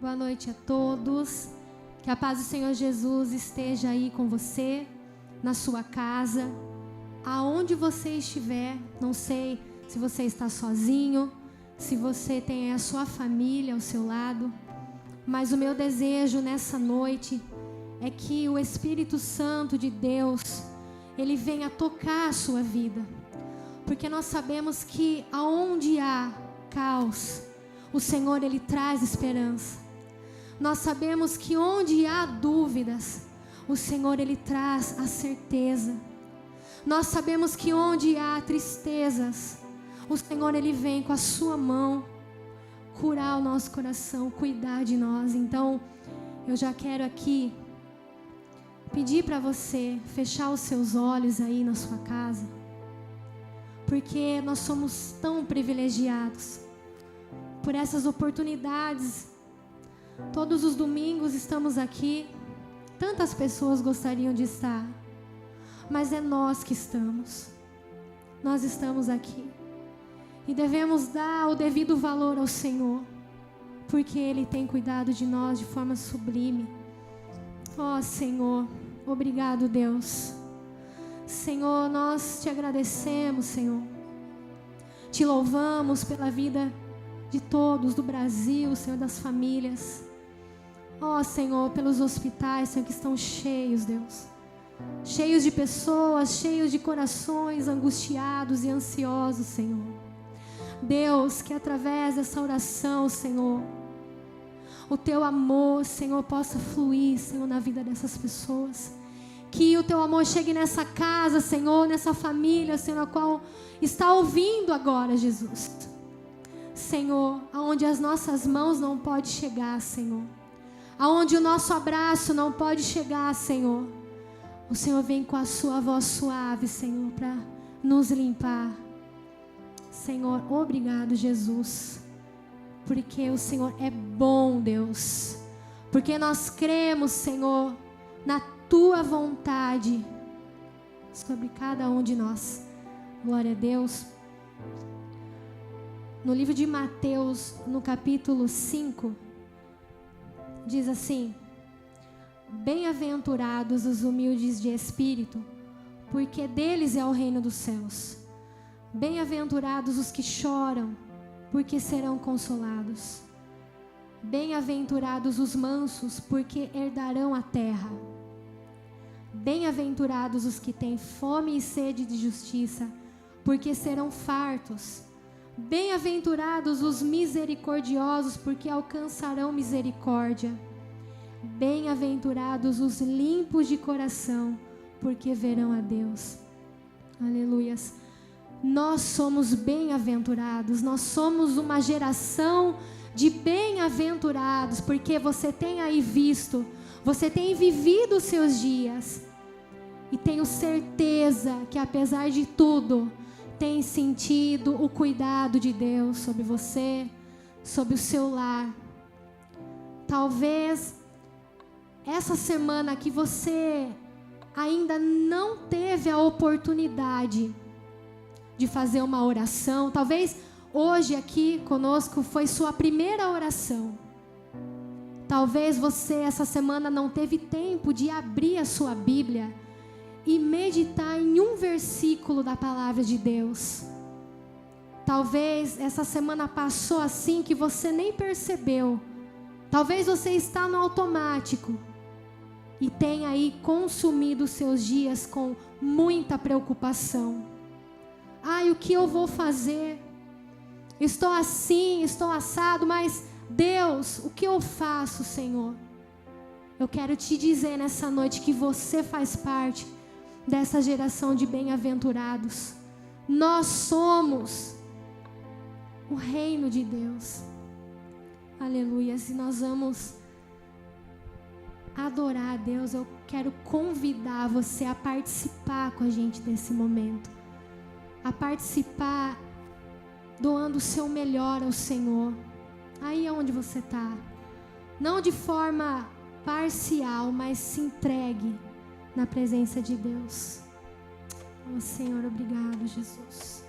Boa noite a todos. Que a paz do Senhor Jesus esteja aí com você, na sua casa, aonde você estiver. Não sei se você está sozinho, se você tem a sua família ao seu lado, mas o meu desejo nessa noite é que o Espírito Santo de Deus, ele venha tocar a sua vida, porque nós sabemos que aonde há caos, o Senhor, ele traz esperança. Nós sabemos que onde há dúvidas, o Senhor, ele traz a certeza. Nós sabemos que onde há tristezas, o Senhor, ele vem com a sua mão curar o nosso coração, cuidar de nós. Então, eu já quero aqui pedir para você fechar os seus olhos aí na sua casa, porque nós somos tão privilegiados por essas oportunidades. Todos os domingos estamos aqui, tantas pessoas gostariam de estar, mas é nós que estamos. Nós estamos aqui e devemos dar o devido valor ao Senhor, porque Ele tem cuidado de nós de forma sublime. Ó Senhor, obrigado, Deus. Senhor, nós te agradecemos, Senhor. Te louvamos pela vida de todos do Brasil, Senhor, das famílias. Ó Senhor, pelos hospitais, Senhor, que estão cheios, Deus. Cheios de pessoas, cheios de corações angustiados e ansiosos, Senhor. Deus, que através dessa oração, Senhor, o Teu amor, Senhor, possa fluir, Senhor, na vida dessas pessoas. Que o Teu amor chegue nessa casa, Senhor, nessa família, Senhor, a qual está ouvindo agora, Jesus. Senhor, aonde as nossas mãos não podem chegar, Senhor, aonde o nosso abraço não pode chegar, Senhor, o Senhor vem com a sua voz suave, Senhor, para nos limpar. Senhor, obrigado, Jesus, porque o Senhor é bom, Deus, porque nós cremos, Senhor, na Tua vontade sobre cada um de nós. Glória a Deus. No livro de Mateus, no capítulo 5, diz assim: Bem-aventurados os humildes de espírito, porque deles é o reino dos céus. Bem-aventurados os que choram, porque serão consolados. Bem-aventurados os mansos, porque herdarão a terra. Bem-aventurados os que têm fome e sede de justiça, porque serão fartos. Bem-aventurados os misericordiosos, porque alcançarão misericórdia. Bem-aventurados os limpos de coração, porque verão a Deus. Aleluias. Nós somos bem-aventurados, nós somos uma geração de bem-aventurados, porque você tem aí visto, você tem vivido os seus dias, e tenho certeza que apesar de tudo, tem sentido o cuidado de Deus sobre você, sobre o seu lar. Talvez essa semana que você ainda não teve a oportunidade de fazer uma oração, talvez hoje aqui conosco foi sua primeira oração. Talvez você essa semana não teve tempo de abrir a sua Bíblia e meditar em um versículo da palavra de Deus. Talvez essa semana passou assim que você nem percebeu. Talvez você está no automático e tenha aí consumido os seus dias com muita preocupação. Ai, o que eu vou fazer? Estou assim, estou assado, mas Deus, o que eu faço, Senhor? Eu quero te dizer nessa noite que você faz parte dessa geração de bem-aventurados. Nós somos o reino de Deus. Aleluia. Se nós vamos adorar a Deus, eu quero convidar você a participar com a gente desse momento, a participar doando o seu melhor ao Senhor, aí onde você está, não de forma parcial, mas se entregue na presença de Deus. Oh Senhor, obrigado, Jesus.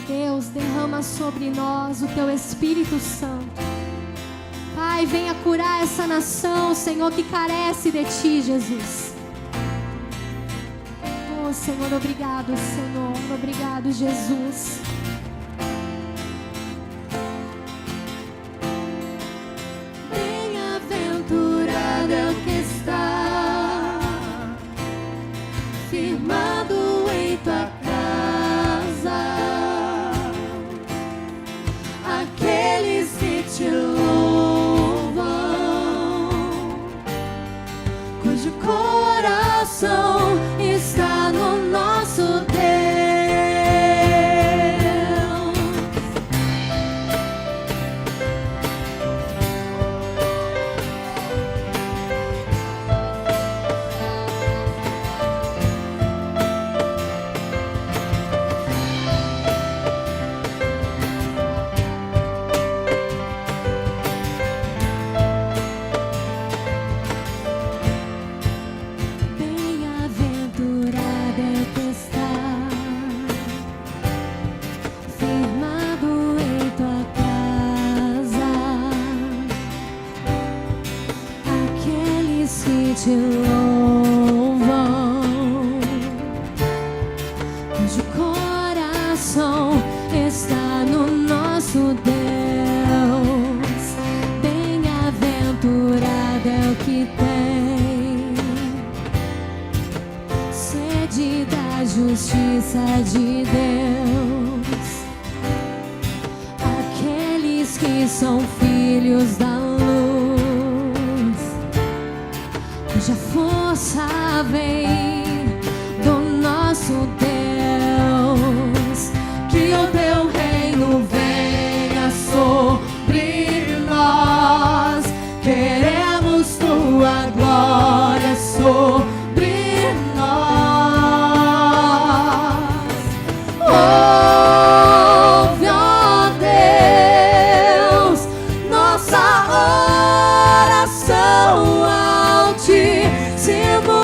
Deus, derrama sobre nós o Teu Espírito Santo. Pai, venha curar essa nação, Senhor, que carece de Ti, Jesus. Oh, Senhor, obrigado, Senhor. Obrigado, Jesus. Bem-aventurado é o que está firmado em Tua casa, aqueles que Te louvam, cujo coração está no nosso Deus. Bem-aventurado é o que está firmado em Tua casa, aqueles que Te louvam, cujo coração está no nosso Deus. Bem-aventurado é o que tem sede da justiça de Deus, aqueles que são filhos da luz, cuja força vem do nosso Deus. Que o Teu reino venha sobre nós, queremos Tua glória sobre nós. Ouve, ó Deus, nossa oração altíssimo.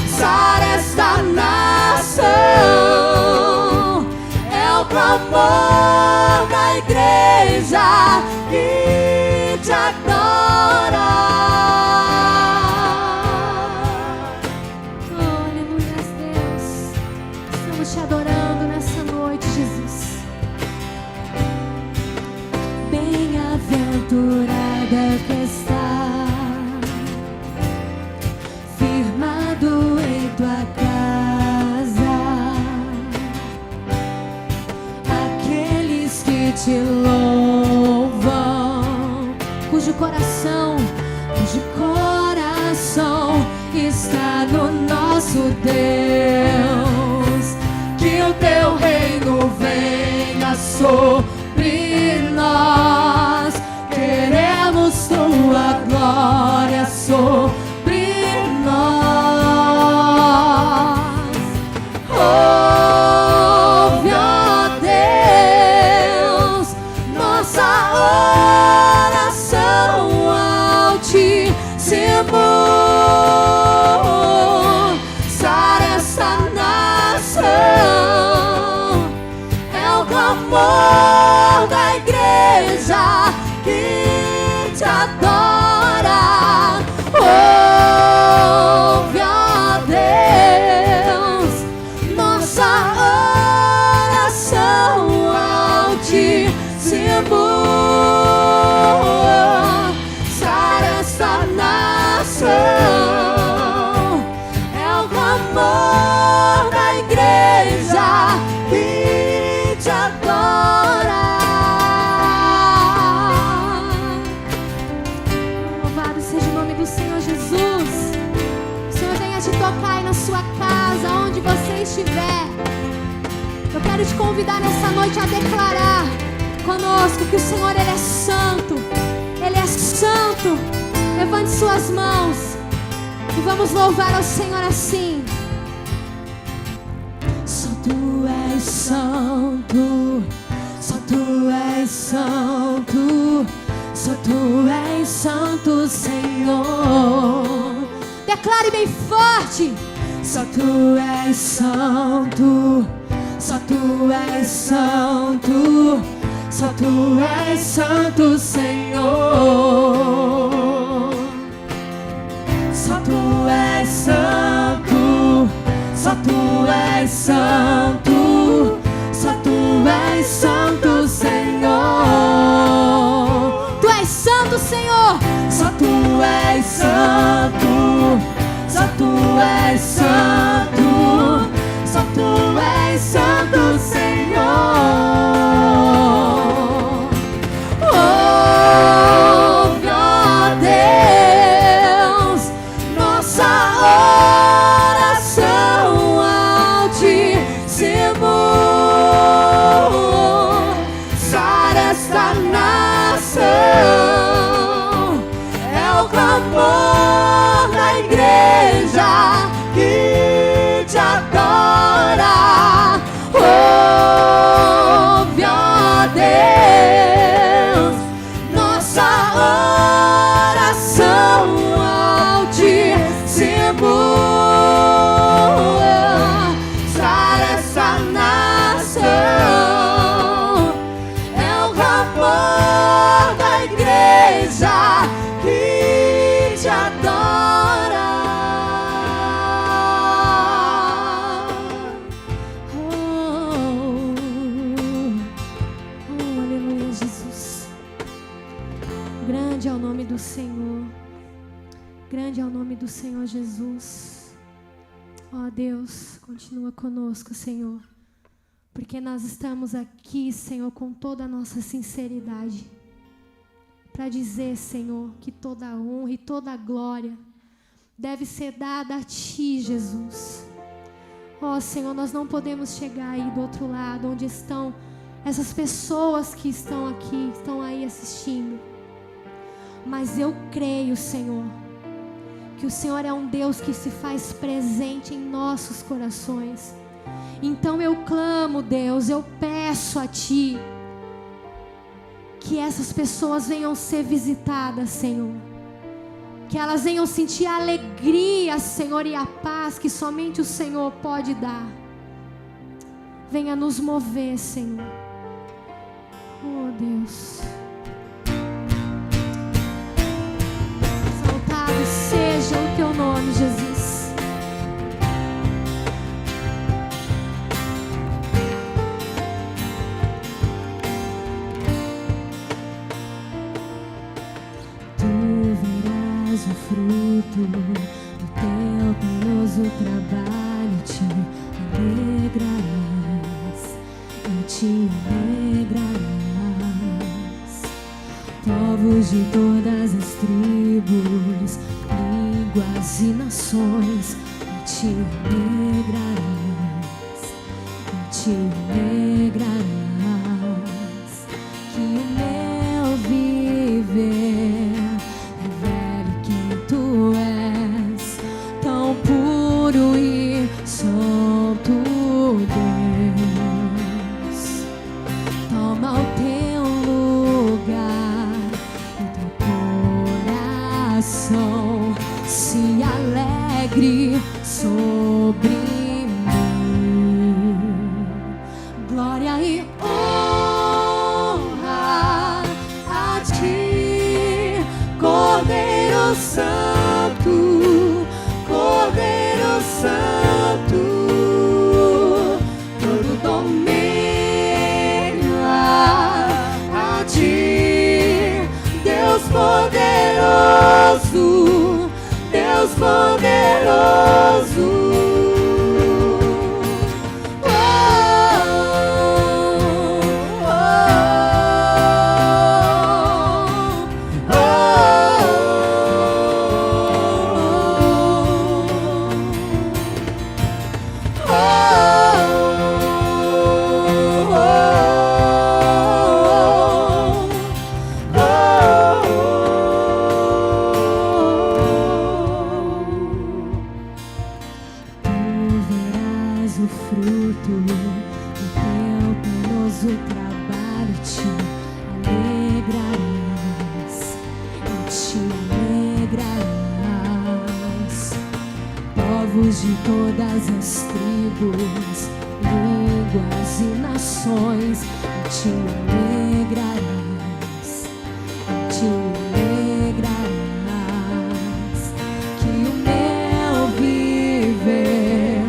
Sara esta nação, é o clamor da igreja que Te adora. Oh, aleluia, Deus. Estamos Te adorando nessa noite, Jesus. Bem-aventurado é o que está firmado em Tua casa, aqueles que Te louvam, cujo coração está no nosso Deus. Que o Teu reino venha sobre nós, queremos Tua glória sobre nós. Ouve, ó Deus, nossa oração altíssimo. Sara esta nação, é o clamor da igreja que Te adora. Ouve, ó Deus, nossa oração altíssimo. Sara esta nação, é o clamor da igreja que Te adora. Louvado seja o nome do Senhor Jesus. O Senhor venha te tocar aí na sua casa, onde você estiver. Eu quero te convidar nessa noite a declarar conosco que o Senhor, Ele é santo. Ele é santo. Levante suas mãos e vamos louvar ao Senhor assim. Só Tu és santo, só Tu és santo, só Tu és santo, Senhor. Declare bem forte. Só Tu és santo, Só tu és santo, só tu és santo, Senhor. Só tu és santo, só tu és santo, só tu és santo, Senhor. Tu és santo, Senhor. Só tu és santo, só tu és santo, só tu és santo, Senhor. Ouve, ó Deus, nossa oração altíssimo. Sara esta nação, é o clamor da igreja que te adora. Ouve, ó Deus, nossa oração altíssimo. Sara essa nação, é o clamor da igreja que te adora. Aleluia, Jesus. Grande é o nome do Senhor. Grande é o nome do Senhor Jesus. Ó Deus, continua conosco, Senhor. Porque nós estamos aqui, Senhor, com toda a nossa sinceridade, para dizer, Senhor, que toda a honra e toda a glória deve ser dada a Ti, Jesus. Ó Senhor, nós não podemos chegar aí do outro lado, onde estão essas pessoas que estão aqui, estão aí assistindo. Mas eu creio, Senhor, que o Senhor é um Deus que se faz presente em nossos corações. Então eu clamo, Deus, eu peço a Ti que essas pessoas venham ser visitadas, Senhor. Que elas venham sentir a alegria, Senhor, e a paz que somente o Senhor pode dar. Venha nos mover, Senhor. Oh, Deus. Exaltado seja o Teu nome, Jesus. O fruto do teu penoso trabalho, te alegrarás, te alegrarás. Povos de todas as tribos, línguas e nações, te alegrarás, te alegrarás. Que o meu viver e santo Deus, toma o teu lugar e teu coração se alegre sobre mim. Glória e honra a Ti, Cordeiro Santo, Cordeiro Santo, todo domínio a Ti, Deus poderoso, Deus poderoso. De todas as tribos, línguas e nações, e te alegrarás, e te alegrarás. Que o meu viver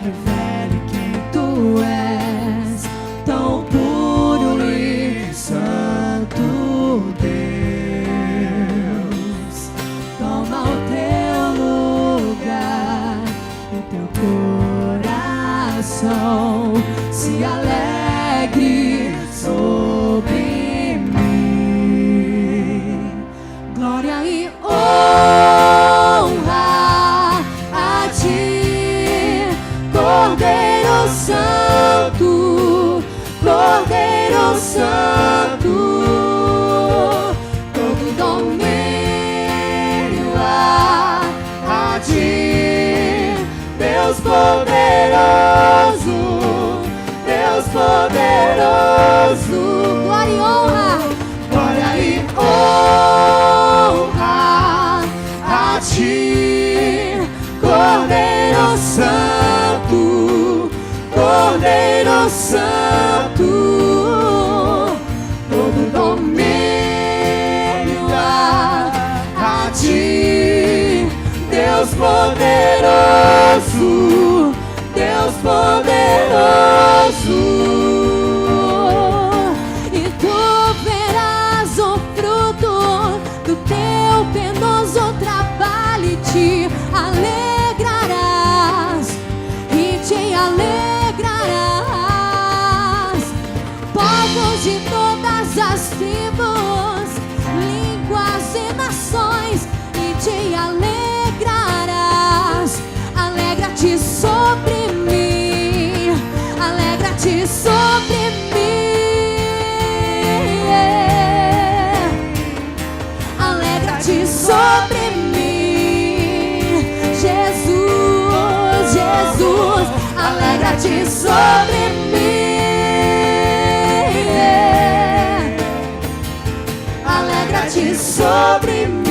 revele quem tu és, tão puro e santo Deus. Toma o teu lugar, o teu coração se alegre sobre mim. Glória e honra a ti, Cordeiro Santo, Cordeiro Santo. Todo domínio a ti, Deus poderoso, Deus poderoso. Glória e honra, glória e honra a ti, Cordeiro Santo, Cordeiro Santo. Todo domínio a ti, Deus poderoso, Deus poderoso. E tu verás o fruto do teu penoso trabalho e te alegrarás, e te alegrarás. Povos de todas as tribos, línguas e nações, e te alegrarás. Alegra-te sobre mim, alegra-te sobre mim, alegra-te sobre mim, Jesus, Jesus, alegra-te sobre mim, alegra-te sobre mim.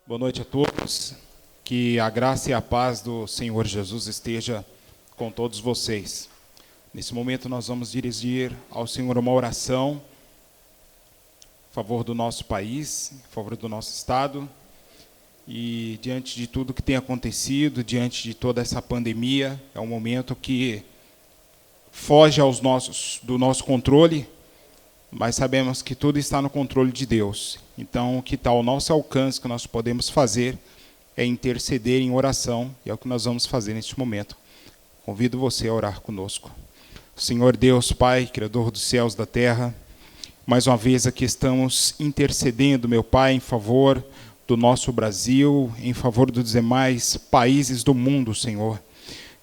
Boa noite a todos, que a graça e a paz do Senhor Jesus esteja com todos vocês. Nesse momento nós vamos dirigir ao Senhor uma oração a favor do nosso país, a favor do nosso estado, e diante de tudo que tem acontecido, diante de toda essa pandemia, é um momento que foge do nosso controle, mas sabemos que tudo está no controle de Deus. Então, o que está ao nosso alcance, que nós podemos fazer, é interceder em oração, e é o que nós vamos fazer neste momento. Convido você a orar conosco. Senhor Deus, Pai, Criador dos céus e da terra, mais uma vez aqui estamos intercedendo, meu Pai, em favor do nosso Brasil, em favor dos demais países do mundo, Senhor.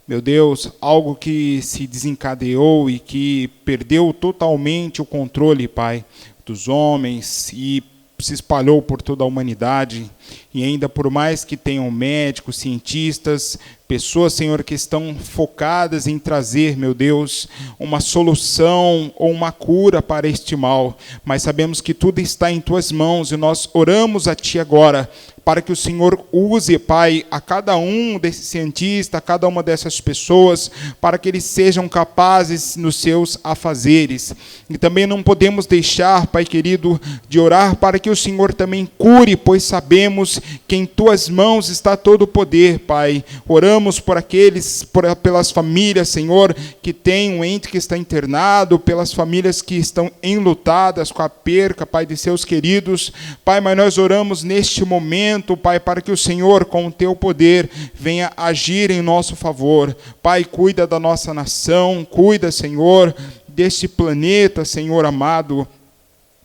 Meu Deus, algo que se desencadeou e que perdeu totalmente o controle, Pai, dos homens e se espalhou por toda a humanidade. E ainda por mais que tenham médicos, cientistas, pessoas, Senhor, que estão focadas em trazer, meu Deus, uma solução ou uma cura para este mal. Mas sabemos que tudo está em Tuas mãos e nós oramos a Ti agora, para que o Senhor use, Pai, a cada um desses cientistas, a cada uma dessas pessoas, para que eles sejam capazes nos seus afazeres. E também não podemos deixar, Pai querido, de orar para que o Senhor também cure, pois sabemos que em Tuas mãos está todo o poder, Pai. Oramos por pelas famílias, Senhor, que têm um ente que está internado, pelas famílias que estão enlutadas com a perca, Pai, de seus queridos. Pai, mas nós oramos neste momento, Pai, para que o Senhor, com o Teu poder, venha agir em nosso favor. Pai, cuida da nossa nação, cuida, Senhor, deste planeta, Senhor amado,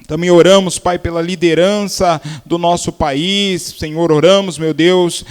Também oramos, Pai, pela liderança do nosso país. Senhor, oramos, meu Deus,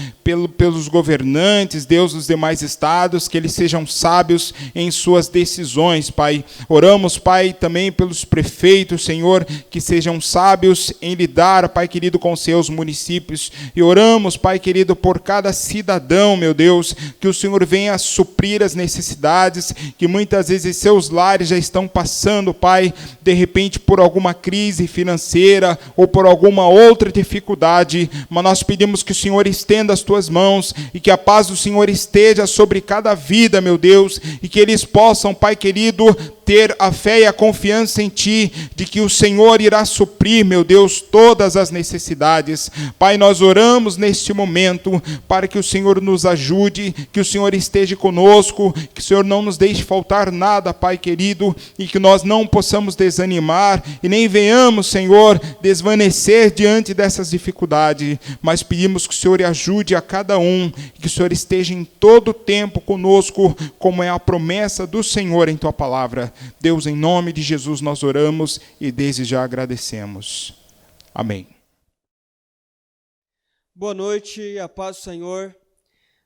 pelos governantes, Deus, dos demais estados, que eles sejam sábios em suas decisões, Pai. Oramos, Pai, também pelos prefeitos, Senhor, que sejam sábios em lidar, Pai querido, com seus municípios. E oramos, Pai querido, por cada cidadão, meu Deus, que o Senhor venha suprir as necessidades, que muitas vezes seus lares já estão passando, Pai, de repente por alguma crise financeira ou por alguma outra dificuldade, mas nós pedimos que o Senhor estenda as tuas mãos e que a paz do Senhor esteja sobre cada vida, meu Deus, e que eles possam, Pai querido, ter a fé e a confiança em Ti, de que o Senhor irá suprir, meu Deus, todas as necessidades. Pai, nós oramos neste momento para que o Senhor nos ajude, que o Senhor esteja conosco, que o Senhor não nos deixe faltar nada, Pai querido, e que nós não possamos desanimar e nem venhamos, Senhor, desvanecer diante dessas dificuldades, mas pedimos que o Senhor ajude a cada um, que o Senhor esteja em todo o tempo conosco, como é a promessa do Senhor em Tua palavra. Deus, em nome de Jesus nós oramos e desde já agradecemos. Amém. Boa noite, a paz do Senhor.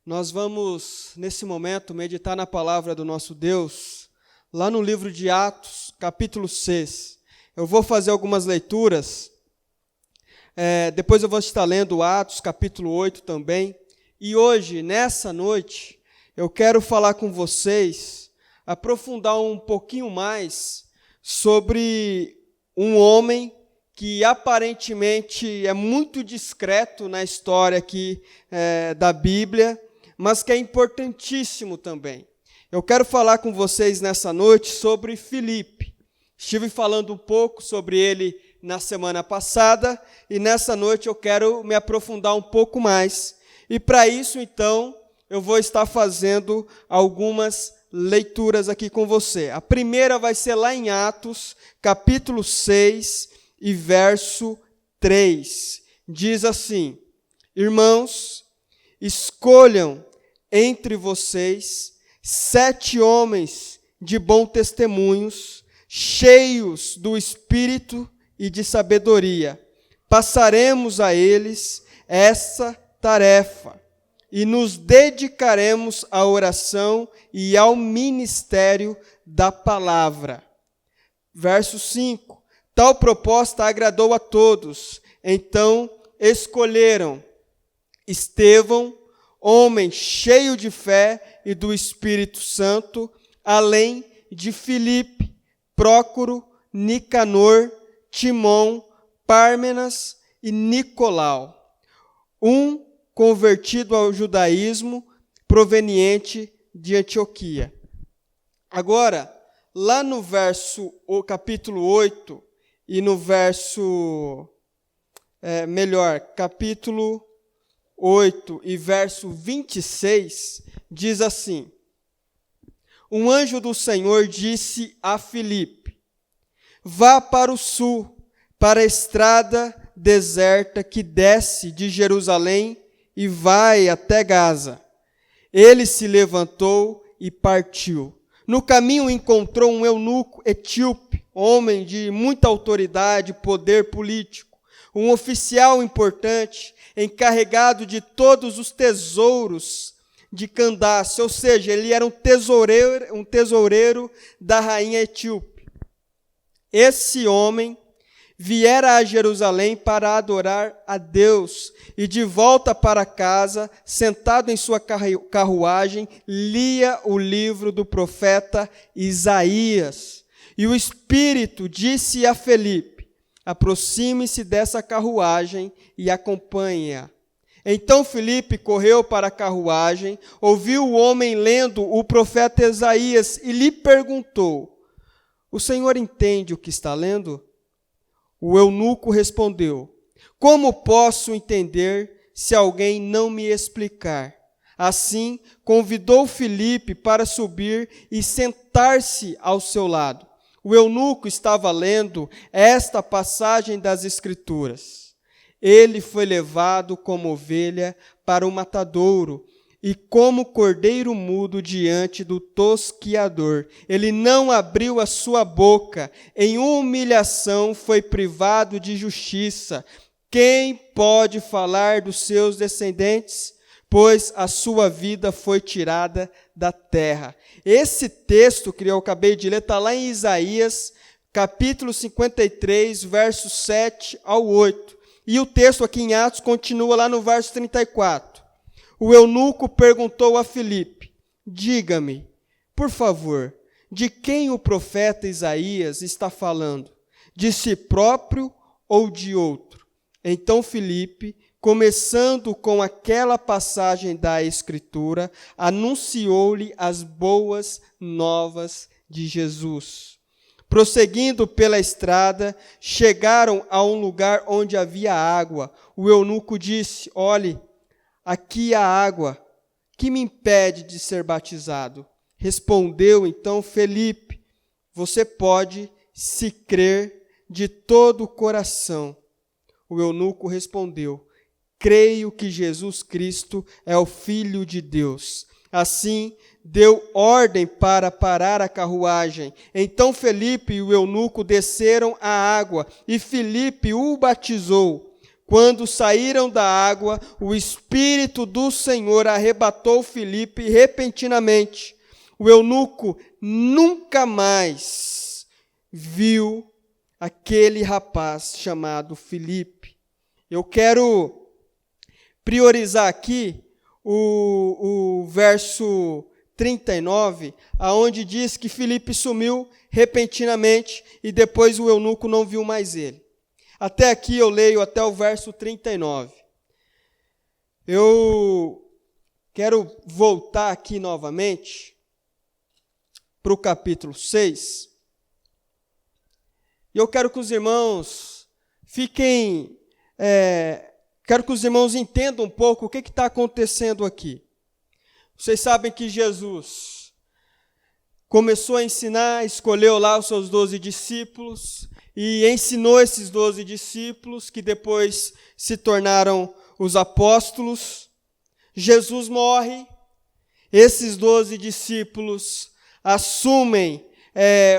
Nós vamos, nesse momento, meditar na palavra do nosso Deus, lá no livro de Atos, capítulo 6. Eu vou fazer algumas leituras, depois eu vou estar lendo Atos, capítulo 8 também. E hoje, nessa noite, eu quero falar com vocês, aprofundar um pouquinho mais sobre um homem que aparentemente é muito discreto na história aqui da Bíblia, mas que é importantíssimo também. Eu quero falar com vocês nessa noite sobre Filipe. Estive falando um pouco sobre ele na semana passada e nessa noite eu quero me aprofundar um pouco mais. E para isso, então, eu vou estar fazendo algumas leituras aqui com você. A primeira vai ser lá em Atos, capítulo 6 e verso 3. Diz assim: Irmãos, escolham entre vocês 7 homens de bom testemunhos, cheios do Espírito e de sabedoria. Passaremos a eles essa tarefa e nos dedicaremos à oração e ao ministério da palavra. Verso 5. Tal proposta agradou a todos. Então escolheram Estevão, homem cheio de fé e do Espírito Santo, além de Filipe, Prócoro, Nicanor, Timon, Pármenas e Nicolau, um convertido ao judaísmo, proveniente de Antioquia. Agora, lá no capítulo 8 e no capítulo 8 e verso 26, diz assim: Um anjo do Senhor disse a Filipe: Vá para o sul, para a estrada deserta que desce de Jerusalém e vai até Gaza. Ele se levantou e partiu. No caminho encontrou um eunuco etíope, homem de muita autoridade e poder político, um oficial importante, encarregado de todos os tesouros de Candace, ou seja, ele era um tesoureiro da rainha etíope. Esse homem viera a Jerusalém para adorar a Deus e de volta para casa, sentado em sua carruagem, lia o livro do profeta Isaías. E o Espírito disse a Filipe: aproxime-se dessa carruagem e acompanhe-a. Então Filipe correu para a carruagem, ouviu o homem lendo o profeta Isaías e lhe perguntou: o senhor entende o que está lendo? O eunuco respondeu: como posso entender se alguém não me explicar? Assim, convidou Filipe para subir e sentar-se ao seu lado. O eunuco estava lendo esta passagem das Escrituras. Ele foi levado como ovelha para o matadouro, e como cordeiro mudo diante do tosquiador. Ele não abriu a sua boca, em humilhação foi privado de justiça. Quem pode falar dos seus descendentes? Pois a sua vida foi tirada da terra. Esse texto que eu acabei de ler está lá em Isaías, capítulo 53, versos 7 ao 8. E o texto aqui em Atos continua lá no verso 34. O eunuco perguntou a Filipe: diga-me, por favor, de quem o profeta Isaías está falando? De si próprio ou de outro? Então Filipe, começando com aquela passagem da Escritura, anunciou-lhe as boas novas de Jesus. Prosseguindo pela estrada, chegaram a um lugar onde havia água. O eunuco disse: olhe, aqui há água, que me impede de ser batizado? Respondeu então Felipe: você pode, se crer de todo o coração. O eunuco respondeu: creio que Jesus Cristo é o Filho de Deus. Assim, deu ordem para parar a carruagem. Então Felipe e o eunuco desceram à água, e Felipe o batizou. Quando saíram da água, o Espírito do Senhor arrebatou Filipe repentinamente. O eunuco nunca mais viu aquele rapaz chamado Filipe. Eu quero priorizar aqui o verso 39, aonde diz que Filipe sumiu repentinamente e depois o eunuco não viu mais ele. Até aqui eu leio até o verso 39. Eu quero voltar aqui novamente para o capítulo 6. E eu quero que os irmãos quero que os irmãos entendam um pouco o que está acontecendo aqui. Vocês sabem que Jesus começou a ensinar, escolheu lá os seus 12 discípulos, e ensinou esses 12 discípulos, que depois se tornaram os apóstolos. Jesus morre, esses 12 discípulos assumem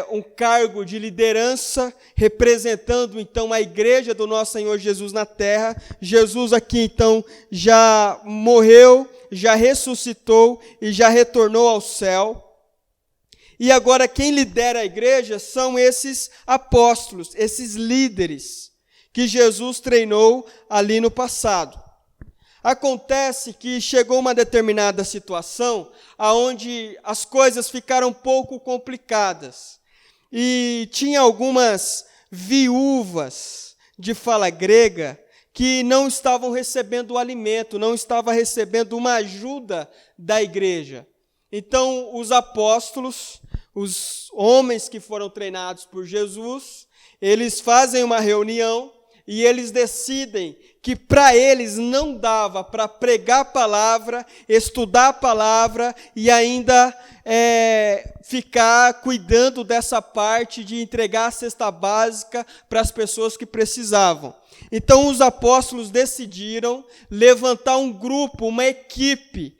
um cargo de liderança, representando então a igreja do nosso Senhor Jesus na terra. Jesus aqui então já morreu, já ressuscitou e já retornou ao céu. E agora quem lidera a igreja são esses apóstolos, esses líderes que Jesus treinou ali no passado. Acontece que chegou uma determinada situação onde as coisas ficaram um pouco complicadas. E tinha algumas viúvas de fala grega que não estavam recebendo o alimento, não estavam recebendo uma ajuda da igreja. Então os apóstolos, os homens que foram treinados por Jesus, eles fazem uma reunião e eles decidem que para eles não dava para pregar a palavra, estudar a palavra e ainda ficar cuidando dessa parte de entregar a cesta básica para as pessoas que precisavam. Então os apóstolos decidiram levantar um grupo, uma equipe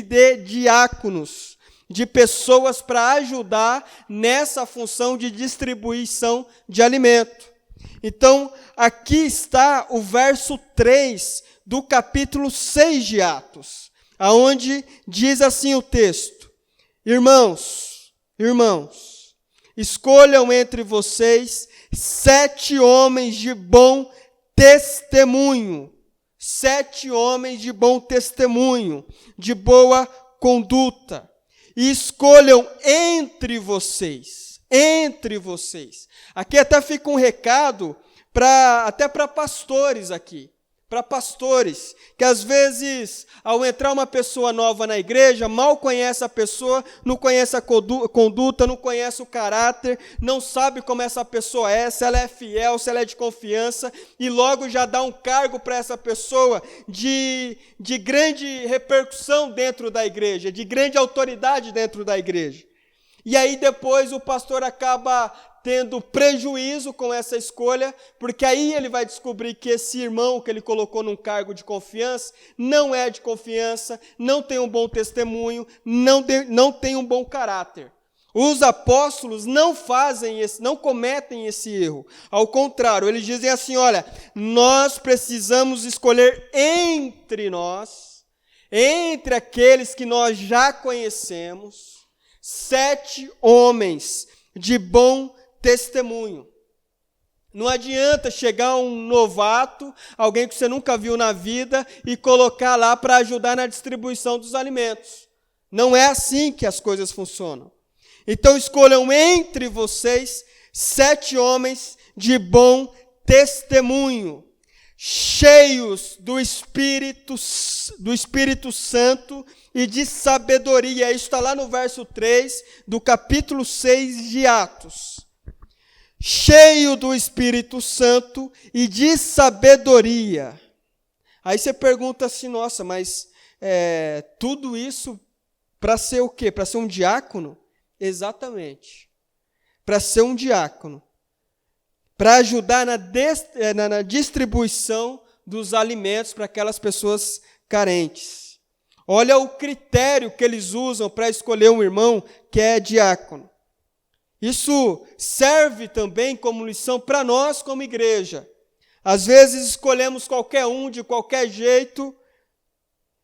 de diáconos, de pessoas para ajudar nessa função de distribuição de alimento. Então, aqui está o verso 3 do capítulo 6 de Atos, aonde diz assim o texto: Irmãos, escolham entre vocês 7 homens de bom testemunho, 7 homens de bom testemunho, de boa conduta, e escolham entre vocês. Aqui até fica um recado até para pastores aqui. Para pastores, que às vezes, ao entrar uma pessoa nova na igreja, mal conhece a pessoa, não conhece a conduta, não conhece o caráter, não sabe como essa pessoa é, se ela é fiel, se ela é de confiança, e logo já dá um cargo para essa pessoa de grande repercussão dentro da igreja, de grande autoridade dentro da igreja. E aí depois o pastor acaba tendo prejuízo com essa escolha, porque aí ele vai descobrir que esse irmão que ele colocou num cargo de confiança não é de confiança, não tem um bom testemunho, não tem um bom caráter. Os apóstolos não cometem esse erro. Ao contrário, eles dizem assim, olha, nós precisamos escolher entre nós, entre aqueles que nós já conhecemos, 7 homens de bom testemunho. Não adianta chegar um novato, alguém que você nunca viu na vida, e colocar lá para ajudar na distribuição dos alimentos. Não é assim que as coisas funcionam. Então escolham entre vocês 7 homens de bom testemunho, cheios do Espírito Santo e de sabedoria. Isso está lá no verso 3 do capítulo 6 de Atos. Cheio do Espírito Santo e de sabedoria. Aí você pergunta assim, nossa, mas tudo isso para ser o quê? Para ser um diácono? Exatamente. Para ser um diácono. Para ajudar na distribuição dos alimentos para aquelas pessoas carentes. Olha o critério que eles usam para escolher um irmão que é diácono. Isso serve também como lição para nós como igreja. Às vezes escolhemos qualquer um de qualquer jeito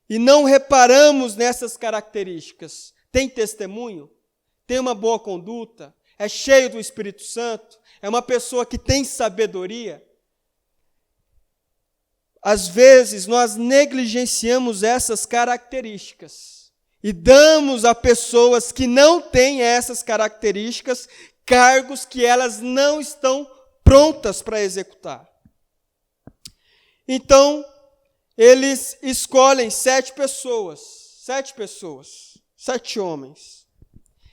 e não reparamos nessas características. Tem testemunho? Tem uma boa conduta? É cheio do Espírito Santo? É uma pessoa que tem sabedoria? Às vezes nós negligenciamos essas características e damos a pessoas que não têm essas características cargos que elas não estão prontas para executar. Então, eles escolhem 7 pessoas, 7 homens.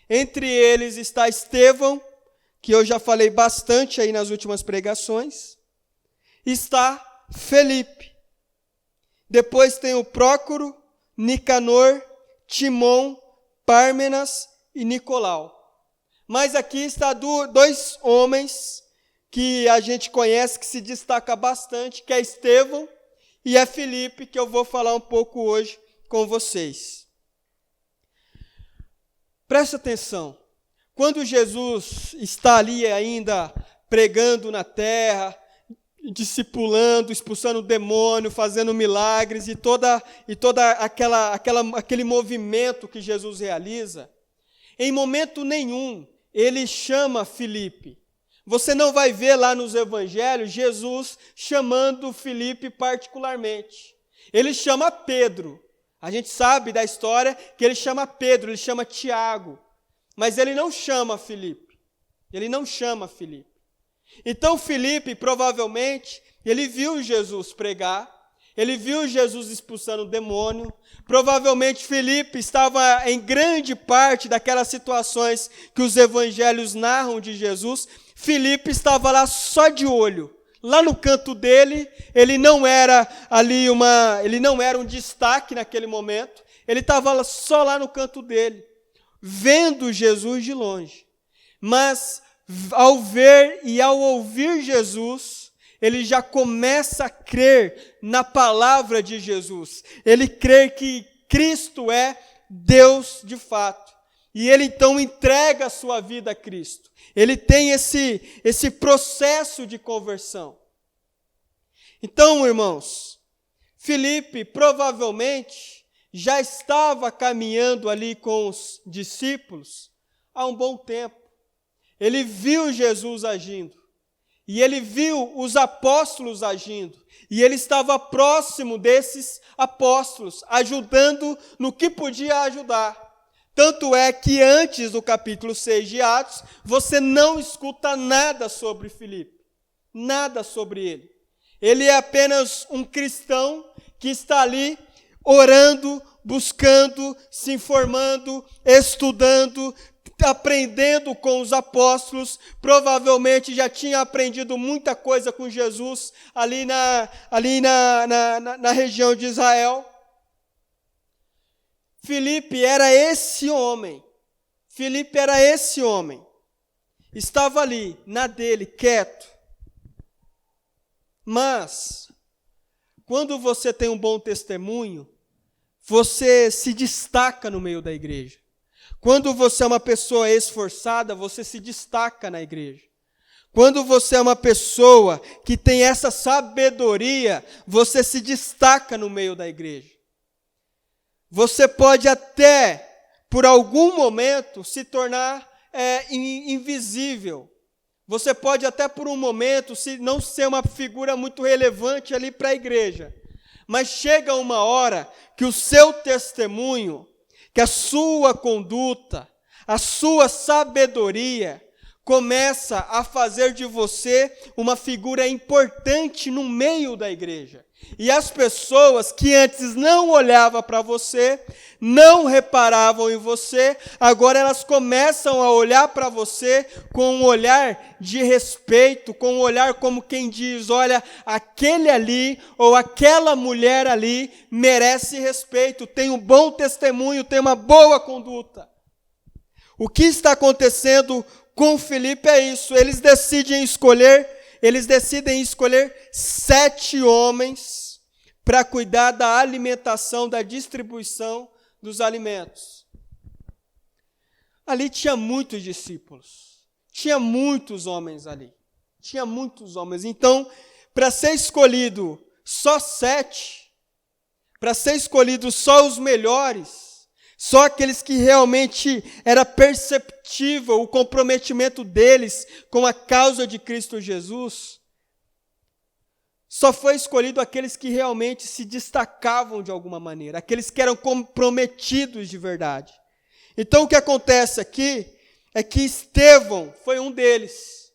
Entre eles está Estevão, que eu já falei bastante aí nas últimas pregações. Está Felipe. Depois tem o Prócoro, Nicanor, Timon, Pármenas e Nicolau. Mas aqui está 2 homens que a gente conhece, que se destaca bastante, que é Estevão e é Felipe, que eu vou falar um pouco hoje com vocês. Presta atenção. Quando Jesus está ali ainda pregando na terra, discipulando, expulsando o demônio, fazendo milagres e toda aquele movimento que Jesus realiza, em momento nenhum ele chama Filipe. Você não vai ver lá nos evangelhos Jesus chamando Filipe particularmente. Ele chama Pedro. A gente sabe da história que ele chama Pedro, ele chama Tiago. Mas ele não chama Filipe. Ele não chama Filipe. Então Filipe, provavelmente, ele viu Jesus pregar, ele viu Jesus expulsando o demônio. Provavelmente Filipe estava em grande parte daquelas situações que os evangelhos narram de Jesus. Filipe estava lá só de olho. Lá no canto dele, ele não era um destaque naquele momento. Ele estava só lá no canto dele, vendo Jesus de longe. Mas ao ver e ao ouvir Jesus, ele já começa a crer na palavra de Jesus. Ele crê que Cristo é Deus de fato. E ele então entrega a sua vida a Cristo. Ele tem esse processo de conversão. Então, irmãos, Filipe provavelmente já estava caminhando ali com os discípulos há um bom tempo. Ele viu Jesus agindo. E ele viu os apóstolos agindo. E ele estava próximo desses apóstolos, ajudando no que podia ajudar. Tanto é que antes do capítulo 6 de Atos, você não escuta nada sobre Filipe. Nada sobre ele. Ele é apenas um cristão que está ali orando, buscando, se informando, estudando, aprendendo com os apóstolos. Provavelmente já tinha aprendido muita coisa com Jesus ali na região de Israel. Filipe era esse homem. Filipe era esse homem. Estava ali, na dele, quieto. Mas, quando você tem um bom testemunho, você se destaca no meio da igreja. Quando você é uma pessoa esforçada, você se destaca na igreja. Quando você é uma pessoa que tem essa sabedoria, você se destaca no meio da igreja. Você pode até, por algum momento, se tornar invisível. Você pode até, por um momento, não ser uma figura muito relevante ali para a igreja. Mas chega uma hora que o seu testemunho, que a sua conduta, a sua sabedoria, começa a fazer de você uma figura importante no meio da igreja. E as pessoas que antes não olhavam para você, não reparavam em você, agora elas começam a olhar para você com um olhar de respeito, com um olhar como quem diz, olha, aquele ali ou aquela mulher ali merece respeito, tem um bom testemunho, tem uma boa conduta. O que está acontecendo com Filipe é isso, eles decidem escolher 7 homens para cuidar da alimentação, da distribuição dos alimentos. Ali tinha muitos discípulos, tinha muitos homens ali, tinha muitos homens. Então, para ser escolhido só 7, para ser escolhido só os melhores, só aqueles que realmente era perceptível o comprometimento deles com a causa de Cristo Jesus, só foi escolhido aqueles que realmente se destacavam de alguma maneira, aqueles que eram comprometidos de verdade. Então o que acontece aqui é que Estevão foi um deles.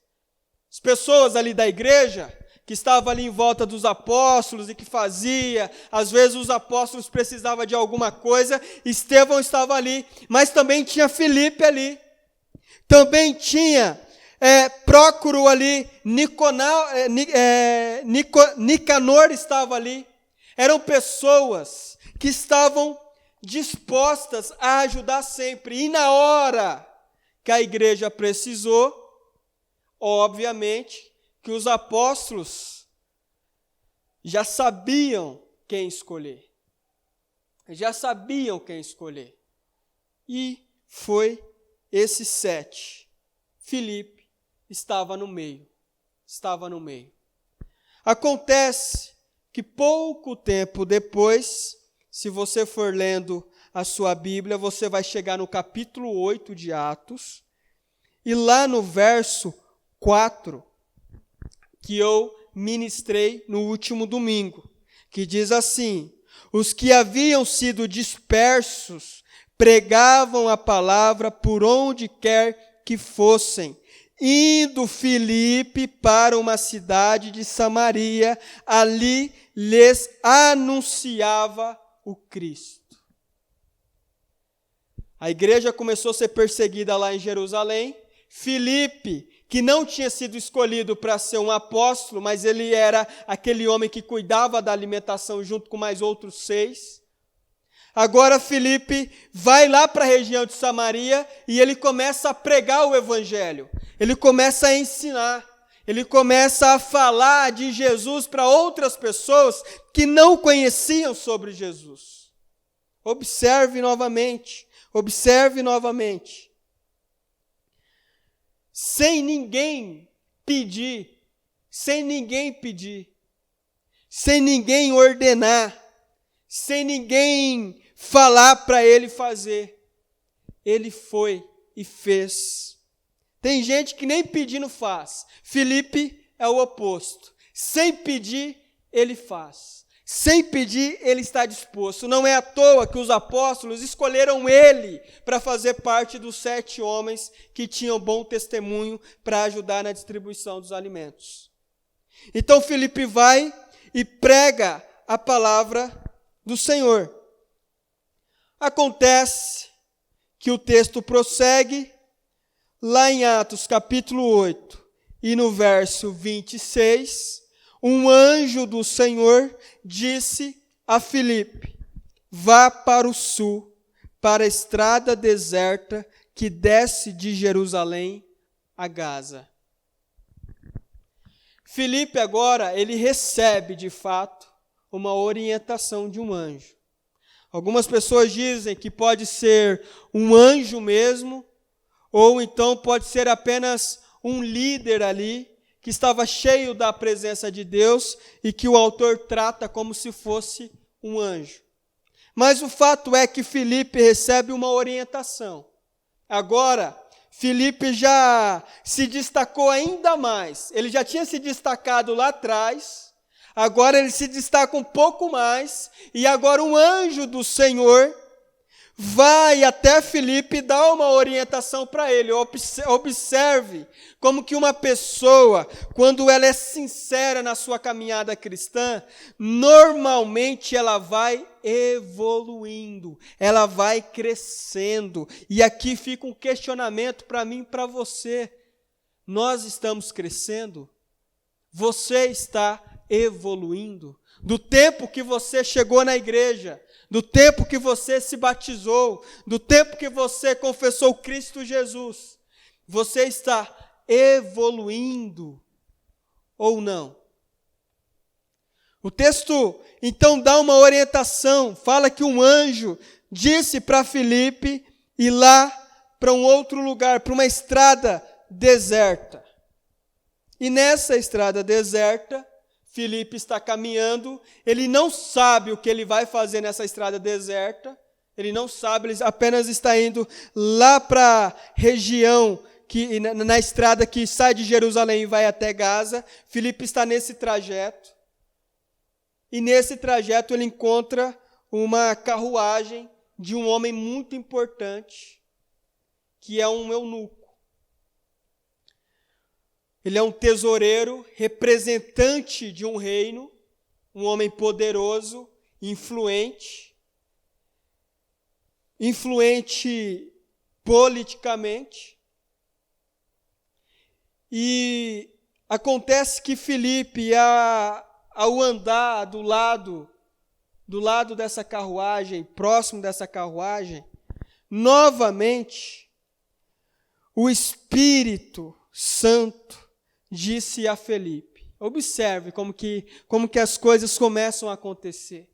As pessoas ali da igreja, que estavam ali em volta dos apóstolos e que fazia, às vezes os apóstolos precisavam de alguma coisa, Estevão estava ali, mas também tinha Filipe ali, também tinha Prócoro ali, Nicanor estava ali, eram pessoas que estavam dispostas a ajudar sempre, e na hora que a igreja precisou, obviamente, que os apóstolos já sabiam quem escolher. E foi esses 7. Filipe estava no meio. Acontece que pouco tempo depois, se você for lendo a sua Bíblia, você vai chegar no capítulo 8 de Atos, e lá no verso 4, que eu ministrei no último domingo, que diz assim: os que haviam sido dispersos pregavam a palavra por onde quer que fossem, indo Filipe para uma cidade de Samaria, ali lhes anunciava o Cristo. A igreja começou a ser perseguida lá em Jerusalém. Filipe, que não tinha sido escolhido para ser um apóstolo, mas ele era aquele homem que cuidava da alimentação junto com mais outros 6. Agora Filipe vai lá para a região de Samaria e ele começa a pregar o evangelho. Ele começa a ensinar. Ele começa a falar de Jesus para outras pessoas que não conheciam sobre Jesus. Observe novamente. Sem ninguém pedir, sem ninguém ordenar, sem ninguém falar para ele fazer. Ele foi e fez. Tem gente que nem pedindo faz. Filipe é o oposto. Sem pedir, ele faz. Sem pedir, ele está disposto. Não é à toa que os apóstolos escolheram ele para fazer parte dos 7 homens que tinham bom testemunho para ajudar na distribuição dos alimentos. Então Filipe vai e prega a palavra do Senhor. Acontece que o texto prossegue lá em Atos capítulo 8 e no verso 26, um anjo do Senhor disse a Filipe: vá para o sul, para a estrada deserta que desce de Jerusalém a Gaza. Filipe agora, ele recebe de fato uma orientação de um anjo. Algumas pessoas dizem que pode ser um anjo mesmo, ou então pode ser apenas um líder ali, que estava cheio da presença de Deus e que o autor trata como se fosse um anjo. Mas o fato é que Filipe recebe uma orientação. Agora, Filipe já se destacou ainda mais. Ele já tinha se destacado lá atrás, agora ele se destaca um pouco mais, e agora um anjo do Senhor vai até Filipe e dá uma orientação para ele. Observe como que uma pessoa, quando ela é sincera na sua caminhada cristã, normalmente ela vai evoluindo, ela vai crescendo. E aqui fica um questionamento para mim e para você. Nós estamos crescendo? Você está evoluindo? Do tempo que você chegou na igreja, do tempo que você se batizou, do tempo que você confessou Cristo Jesus, você está evoluindo ou não? O texto, então, dá uma orientação, fala que um anjo disse para Filipe ir lá para um outro lugar, para uma estrada deserta. E nessa estrada deserta, Filipe está caminhando, ele não sabe o que ele vai fazer nessa estrada deserta, ele não sabe, ele apenas está indo lá para a região, na estrada que sai de Jerusalém e vai até Gaza. Filipe está nesse trajeto, e nesse trajeto ele encontra uma carruagem de um homem muito importante, que é um eunuco. Ele é um tesoureiro, representante de um reino, um homem poderoso, influente politicamente. E acontece que Filipe, ao andar do lado dessa carruagem, próximo dessa carruagem, novamente, o Espírito Santo disse a Filipe. Observe como que as coisas começam a acontecer.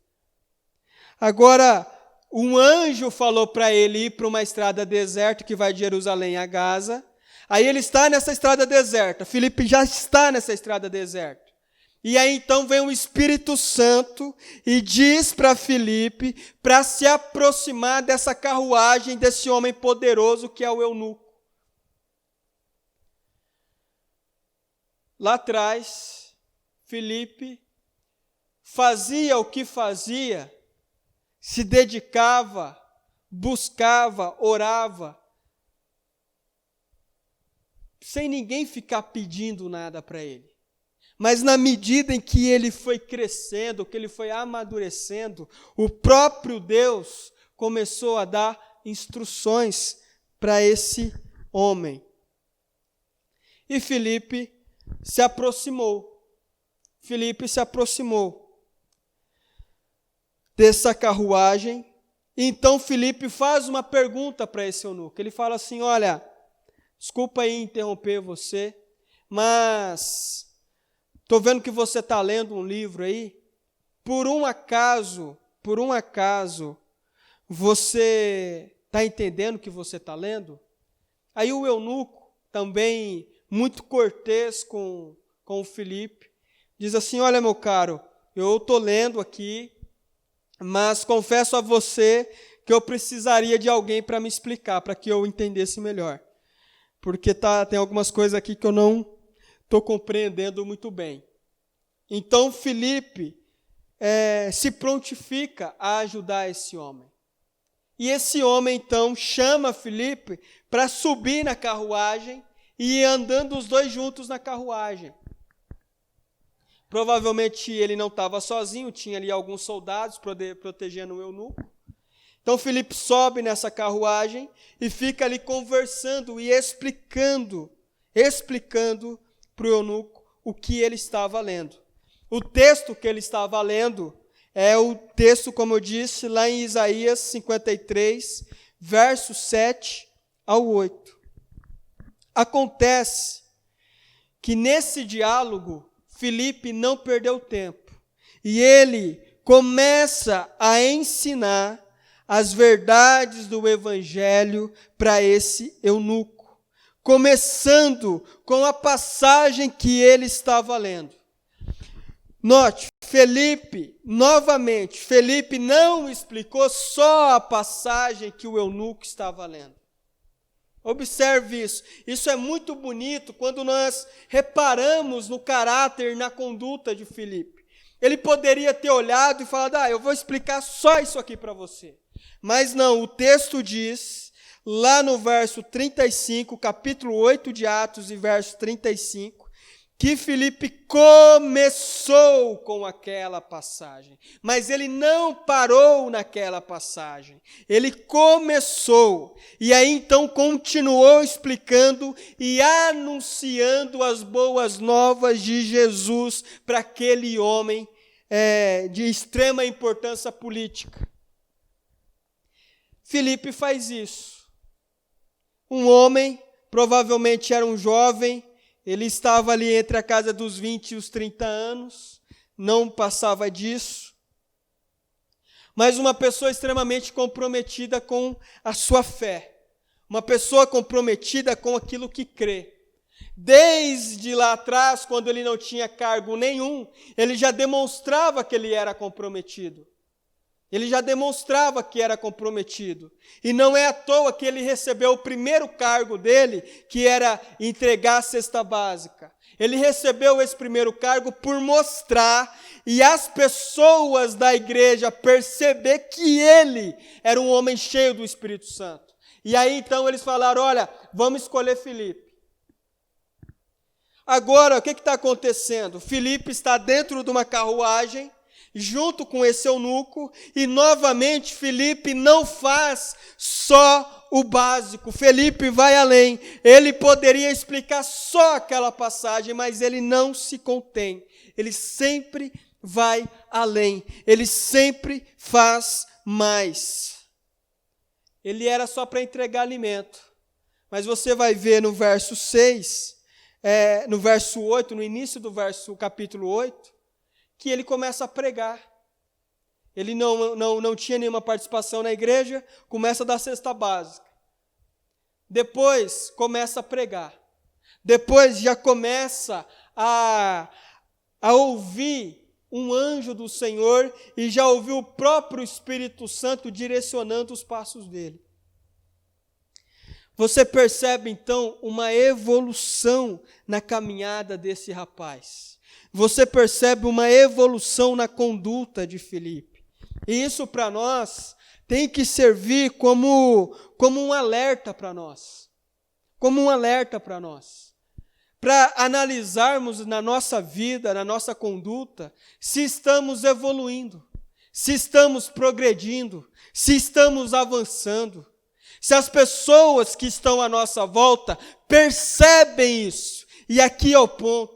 Agora, um anjo falou para ele ir para uma estrada deserta que vai de Jerusalém a Gaza. Aí ele está nessa estrada deserta. Filipe já está nessa estrada deserta. E aí então vem o Espírito Santo e diz para Filipe para se aproximar dessa carruagem, desse homem poderoso que é o eunuco. Lá atrás, Filipe fazia o que fazia, se dedicava, buscava, orava, sem ninguém ficar pedindo nada para ele. Mas na medida em que ele foi crescendo, que ele foi amadurecendo, o próprio Deus começou a dar instruções para esse homem. E Filipe se aproximou dessa carruagem. Então Filipe faz uma pergunta para esse eunuco. Ele fala assim: olha, desculpa aí interromper você, mas estou vendo que você está lendo um livro aí. Por um acaso, você está entendendo o que você está lendo? Aí o eunuco, também muito cortês com o Filipe, diz assim: olha, meu caro, eu estou lendo aqui, mas confesso a você que eu precisaria de alguém para me explicar, para que eu entendesse melhor. Porque tem algumas coisas aqui que eu não estou compreendendo muito bem. Então Filipe se prontifica a ajudar esse homem. E esse homem então chama Filipe para subir na carruagem e ir andando os dois juntos na carruagem. Provavelmente ele não estava sozinho, tinha ali alguns soldados protegendo o eunuco. Então Filipe sobe nessa carruagem e fica ali conversando e explicando para o eunuco o que ele estava lendo. O texto que ele estava lendo é o texto, como eu disse, lá em Isaías 53, versos 7 ao 8. Acontece que nesse diálogo, Filipe não perdeu tempo. E ele começa a ensinar as verdades do Evangelho para esse eunuco, começando com a passagem que ele estava lendo. Note, Filipe não explicou só a passagem que o eunuco estava lendo. Observe isso. Isso é muito bonito quando nós reparamos no caráter e na conduta de Filipe. Ele poderia ter olhado e falado, eu vou explicar só isso aqui para você. Mas não, o texto diz, lá no verso 35, capítulo 8 de Atos e verso 35, que Filipe começou com aquela passagem. Mas ele não parou naquela passagem. Ele começou. E aí então continuou explicando e anunciando as boas novas de Jesus para aquele homem de extrema importância política. Filipe faz isso. Um homem, provavelmente era um jovem, ele estava ali entre a casa dos 20 e os 30 anos, não passava disso, mas uma pessoa extremamente comprometida com a sua fé, uma pessoa comprometida com aquilo que crê. Desde lá atrás, quando ele não tinha cargo nenhum, ele já demonstrava que ele era comprometido. Ele já demonstrava que era comprometido. E não é à toa que ele recebeu o primeiro cargo dele, que era entregar a cesta básica. Ele recebeu esse primeiro cargo por mostrar e as pessoas da igreja perceber que ele era um homem cheio do Espírito Santo. E aí então eles falaram, olha, vamos escolher Filipe. Agora, o que está acontecendo? Filipe está dentro de uma carruagem, junto com esse eunuco, e novamente Filipe não faz só o básico. Filipe vai além. Ele poderia explicar só aquela passagem, mas ele não se contém. Ele sempre vai além. Ele sempre faz mais. Ele era só para entregar alimento. Mas você vai ver no verso 6, no verso 8, no início do capítulo 8, que ele começa a pregar. Ele não tinha nenhuma participação na igreja, começa a dar cesta básica. Depois começa a pregar. Depois já começa a ouvir um anjo do Senhor e já ouviu o próprio Espírito Santo direcionando os passos dele. Você percebe então uma evolução na caminhada desse rapaz. Você percebe uma evolução na conduta de Filipe. E isso para nós tem que servir como um alerta para nós. Como um alerta para nós. Para analisarmos na nossa vida, na nossa conduta, se estamos evoluindo, se estamos progredindo, se estamos avançando. Se as pessoas que estão à nossa volta percebem isso. E aqui é o ponto.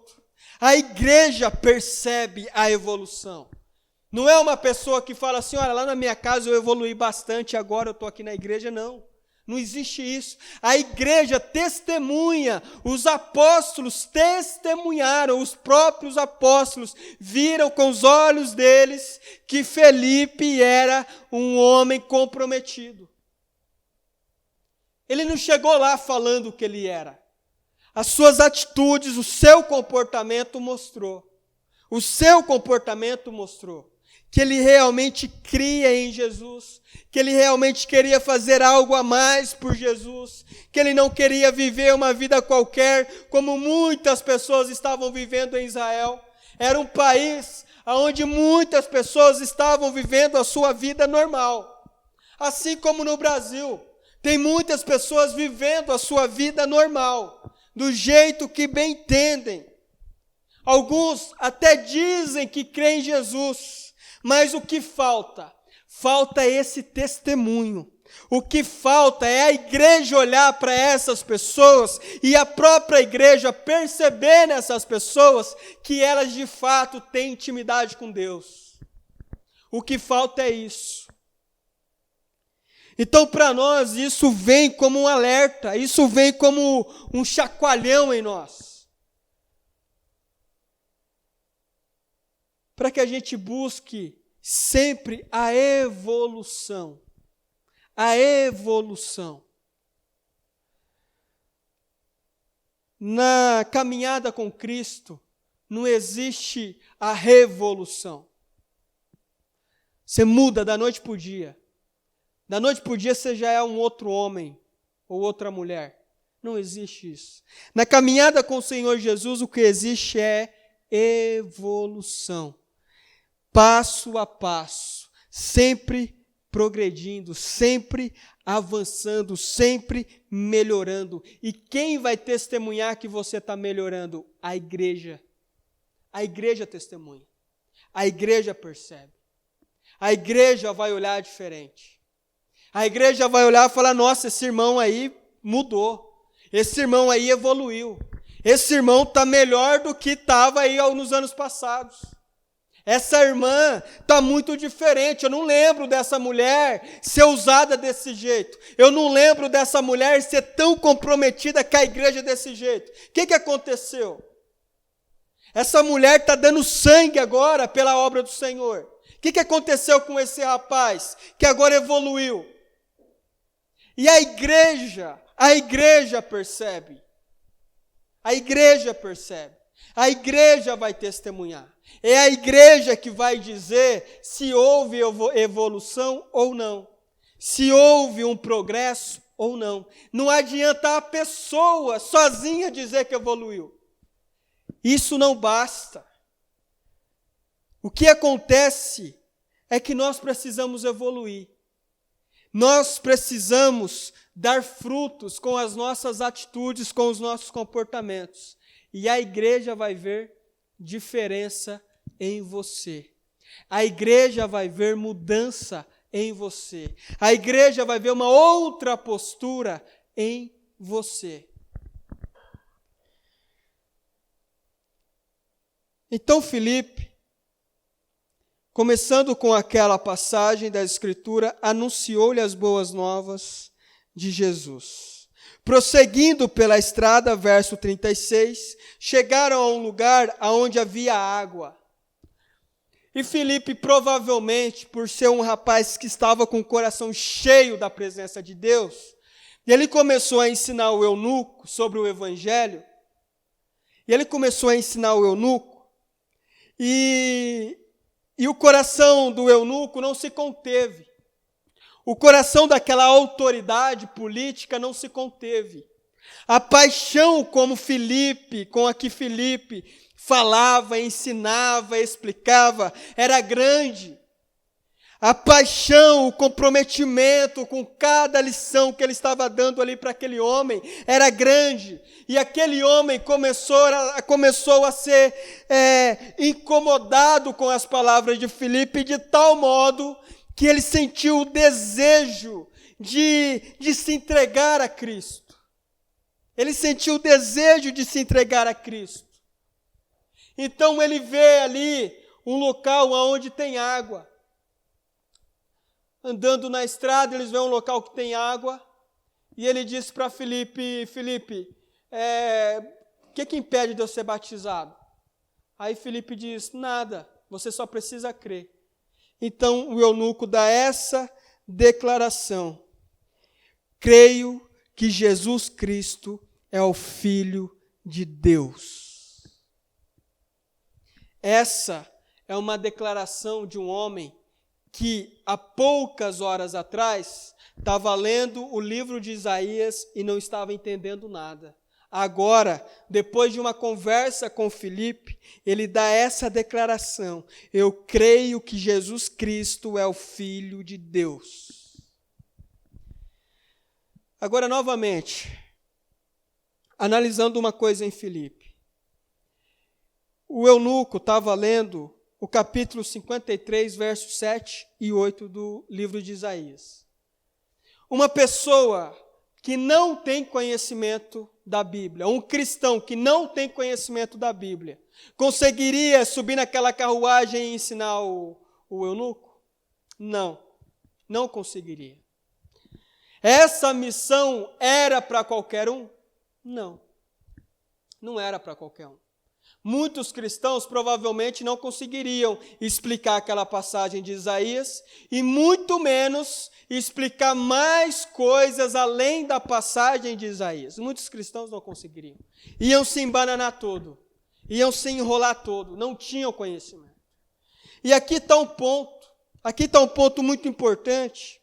A igreja percebe a evolução. Não é uma pessoa que fala assim, olha, lá na minha casa eu evoluí bastante, agora eu estou aqui na igreja. Não, não existe isso. A igreja testemunha, os apóstolos testemunharam, os próprios apóstolos viram com os olhos deles que Filipe era um homem comprometido. Ele não chegou lá falando o que ele era. As suas atitudes, o seu comportamento mostrou. O seu comportamento mostrou que ele realmente cria em Jesus, que ele realmente queria fazer algo a mais por Jesus, que ele não queria viver uma vida qualquer, como muitas pessoas estavam vivendo em Israel. Era um país onde muitas pessoas estavam vivendo a sua vida normal. Assim como no Brasil, tem muitas pessoas vivendo a sua vida normal, do jeito que bem entendem. Alguns até dizem que creem em Jesus, mas o que falta? Falta esse testemunho. O que falta é a igreja olhar para essas pessoas e a própria igreja perceber nessas pessoas que elas de fato têm intimidade com Deus. O que falta é isso. Então, para nós, isso vem como um alerta, isso vem como um chacoalhão em nós. Para que a gente busque sempre a evolução. A evolução. Na caminhada com Cristo, não existe a revolução. Você muda da noite para o dia. Da noite para o dia você já é um outro homem ou outra mulher. Não existe isso. Na caminhada com o Senhor Jesus, o que existe é evolução. Passo a passo, sempre progredindo, sempre avançando, sempre melhorando. E quem vai testemunhar que você está melhorando? A igreja. A igreja testemunha. A igreja percebe. A igreja vai olhar diferente. A igreja vai olhar e falar, nossa, esse irmão aí mudou. Esse irmão aí evoluiu. Esse irmão está melhor do que estava aí nos anos passados. Essa irmã está muito diferente. Eu não lembro dessa mulher ser usada desse jeito. Eu não lembro dessa mulher ser tão comprometida com a igreja desse jeito. O que aconteceu? Essa mulher está dando sangue agora pela obra do Senhor. O que aconteceu com esse rapaz que agora evoluiu? E a igreja percebe. A igreja percebe. A igreja vai testemunhar. É a igreja que vai dizer se houve evolução ou não. Se houve um progresso ou não. Não adianta a pessoa sozinha dizer que evoluiu. Isso não basta. O que acontece é que nós precisamos evoluir. Nós precisamos dar frutos com as nossas atitudes, com os nossos comportamentos. E a igreja vai ver diferença em você. A igreja vai ver mudança em você. A igreja vai ver uma outra postura em você. Então, Filipe, começando com aquela passagem da Escritura, anunciou-lhe as boas novas de Jesus. Prosseguindo pela estrada, verso 36, chegaram a um lugar onde havia água. E Filipe, provavelmente, por ser um rapaz que estava com o coração cheio da presença de Deus, ele começou a ensinar o eunuco sobre o Evangelho. E ele começou a ensinar o eunuco. E o coração do eunuco não se conteve. O coração daquela autoridade política não se conteve. A paixão com a que Filipe falava, ensinava, explicava, era grande. A paixão, o comprometimento com cada lição que ele estava dando ali para aquele homem era grande. E aquele homem começou a ser incomodado com as palavras de Filipe, de tal modo que ele sentiu o desejo de se entregar a Cristo. Ele sentiu o desejo de se entregar a Cristo. Então ele vê ali um local onde tem água. Andando na estrada, eles veem um local que tem água, e ele disse para Filipe, o que impede de eu ser batizado? Aí Filipe diz, nada, você só precisa crer. Então o eunuco dá essa declaração: creio que Jesus Cristo é o Filho de Deus. Essa é uma declaração de um homem que há poucas horas atrás estava lendo o livro de Isaías e não estava entendendo nada. Agora, depois de uma conversa com Filipe, ele dá essa declaração: eu creio que Jesus Cristo é o Filho de Deus. Agora, novamente, analisando uma coisa em Filipe. O eunuco estava lendo o capítulo 53, versos 7 e 8 do livro de Isaías. Uma pessoa que não tem conhecimento da Bíblia, um cristão que não tem conhecimento da Bíblia, conseguiria subir naquela carruagem e ensinar o eunuco? Não, não conseguiria. Essa missão era para qualquer um? Não. Não era para qualquer um. Muitos cristãos provavelmente não conseguiriam explicar aquela passagem de Isaías e muito menos explicar mais coisas além da passagem de Isaías. Muitos cristãos não conseguiriam. Iam se embananar todo. Iam se enrolar todo. Não tinham conhecimento. E aqui está um ponto muito importante.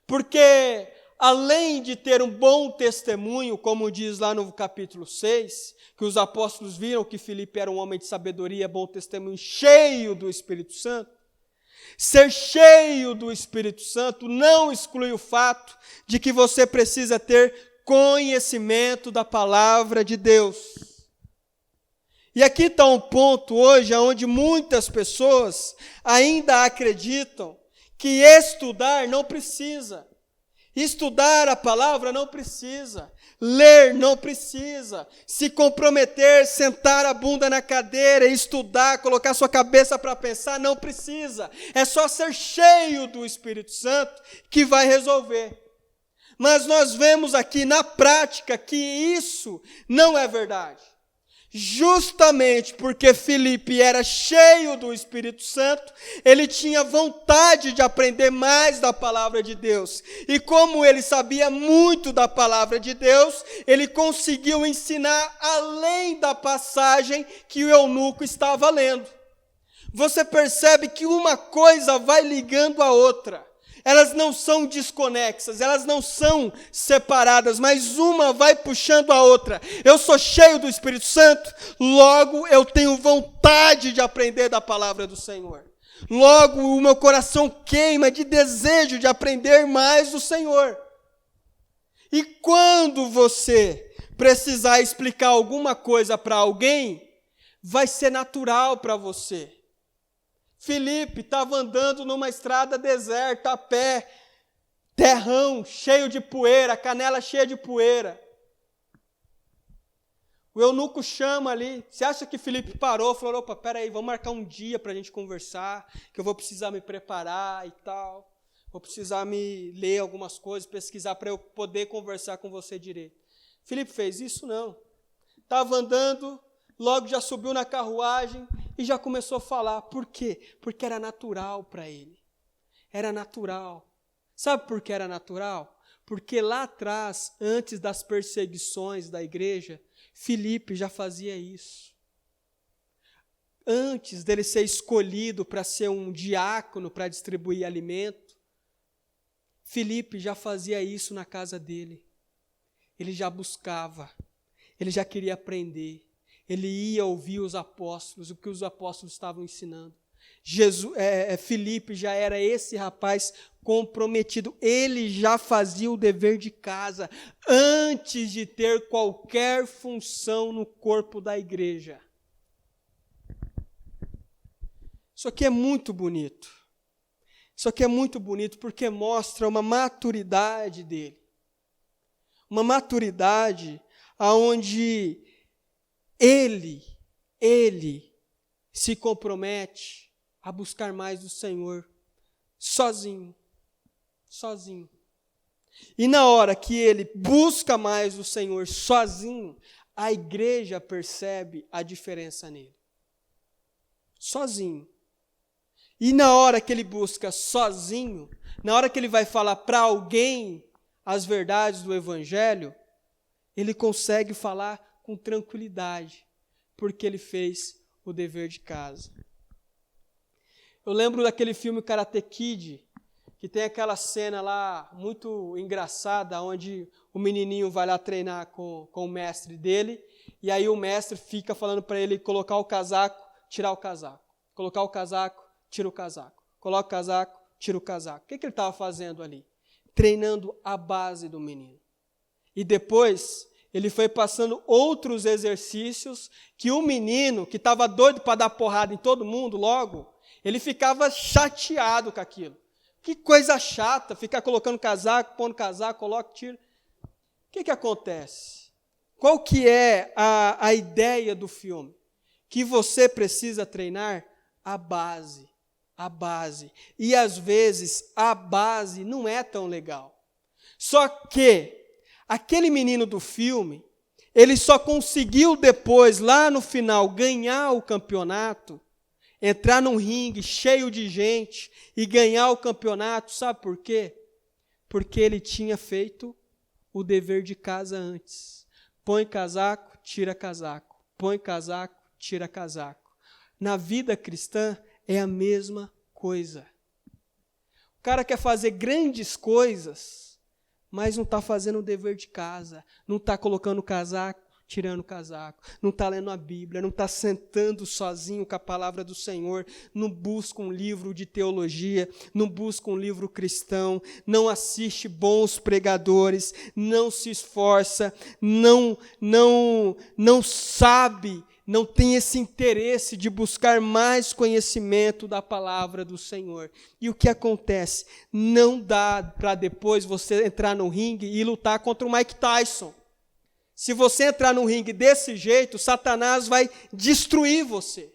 Porque além de ter um bom testemunho, como diz lá no capítulo 6, que os apóstolos viram que Filipe era um homem de sabedoria, bom testemunho, cheio do Espírito Santo, ser cheio do Espírito Santo não exclui o fato de que você precisa ter conhecimento da palavra de Deus. E aqui está um ponto hoje onde muitas pessoas ainda acreditam que estudar não precisa. Estudar a palavra não precisa. Ler não precisa. Se comprometer, sentar a bunda na cadeira, estudar, colocar sua cabeça para pensar, não precisa. É só ser cheio do Espírito Santo que vai resolver. Mas nós vemos aqui na prática que isso não é verdade. Justamente porque Filipe era cheio do Espírito Santo, ele tinha vontade de aprender mais da palavra de Deus. E como ele sabia muito da palavra de Deus, ele conseguiu ensinar além da passagem que o eunuco estava lendo. Você percebe que uma coisa vai ligando a outra. Elas não são desconexas, elas não são separadas, mas uma vai puxando a outra. Eu sou cheio do Espírito Santo, logo eu tenho vontade de aprender da palavra do Senhor. Logo o meu coração queima de desejo de aprender mais do Senhor. E quando você precisar explicar alguma coisa para alguém, vai ser natural para você. Filipe estava andando numa estrada deserta, a pé, terrão, cheio de poeira, canela cheia de poeira. O eunuco chama ali. Você acha que Filipe parou? Falou, opa, peraí, vamos marcar um dia para a gente conversar, que eu vou precisar me preparar e tal. Vou precisar me ler algumas coisas, pesquisar para eu poder conversar com você direito. Filipe fez isso? Não. Estava andando, logo já subiu na carruagem e já começou a falar. Por quê? Porque era natural para ele. Era natural. Sabe por que era natural? Porque lá atrás, antes das perseguições da igreja, Filipe já fazia isso. Antes dele ser escolhido para ser um diácono, para distribuir alimento, Filipe já fazia isso na casa dele. Ele já buscava, ele já queria aprender. Ele ia ouvir os apóstolos, o que os apóstolos estavam ensinando. Filipe já era esse rapaz comprometido. Ele já fazia o dever de casa antes de ter qualquer função no corpo da igreja. Isso aqui é muito bonito. Isso aqui é muito bonito porque mostra uma maturidade dele. Uma maturidade aonde ele se compromete a buscar mais do Senhor, sozinho. E na hora que ele busca mais o Senhor sozinho, a igreja percebe a diferença nele. Sozinho. E na hora que ele busca sozinho, na hora que ele vai falar para alguém as verdades do Evangelho, ele consegue falar com tranquilidade, porque ele fez o dever de casa. Eu lembro daquele filme Karate Kid, que tem aquela cena lá muito engraçada, onde o menininho vai lá treinar com o mestre dele, e aí o mestre fica falando para ele colocar o casaco, tirar o casaco. Colocar o casaco, tira o casaco. Coloca o casaco, tira o casaco. O que ele estava fazendo ali? Treinando a base do menino. E depois ele foi passando outros exercícios que o menino, que estava doido para dar porrada em todo mundo logo, ele ficava chateado com aquilo. Que coisa chata, ficar colocando casaco, pondo casaco, coloca, tira. O que acontece? Qual que é a ideia do filme? Que você precisa treinar a base. E às vezes a base não é tão legal. Só que aquele menino do filme, ele só conseguiu depois, lá no final, ganhar o campeonato, entrar num ringue cheio de gente e ganhar o campeonato, sabe por quê? Porque ele tinha feito o dever de casa antes. Põe casaco, tira casaco. Põe casaco, tira casaco. Na vida cristã é a mesma coisa. O cara quer fazer grandes coisas, mas não está fazendo o dever de casa, não está colocando casaco, tirando casaco, não está lendo a Bíblia, não está sentando sozinho com a palavra do Senhor, não busca um livro de teologia, não busca um livro cristão, não assiste bons pregadores, não se esforça, não sabe, não tem esse interesse de buscar mais conhecimento da palavra do Senhor. E o que acontece? Não dá para depois você entrar no ringue e lutar contra o Mike Tyson. Se você entrar num ringue desse jeito, Satanás vai destruir você.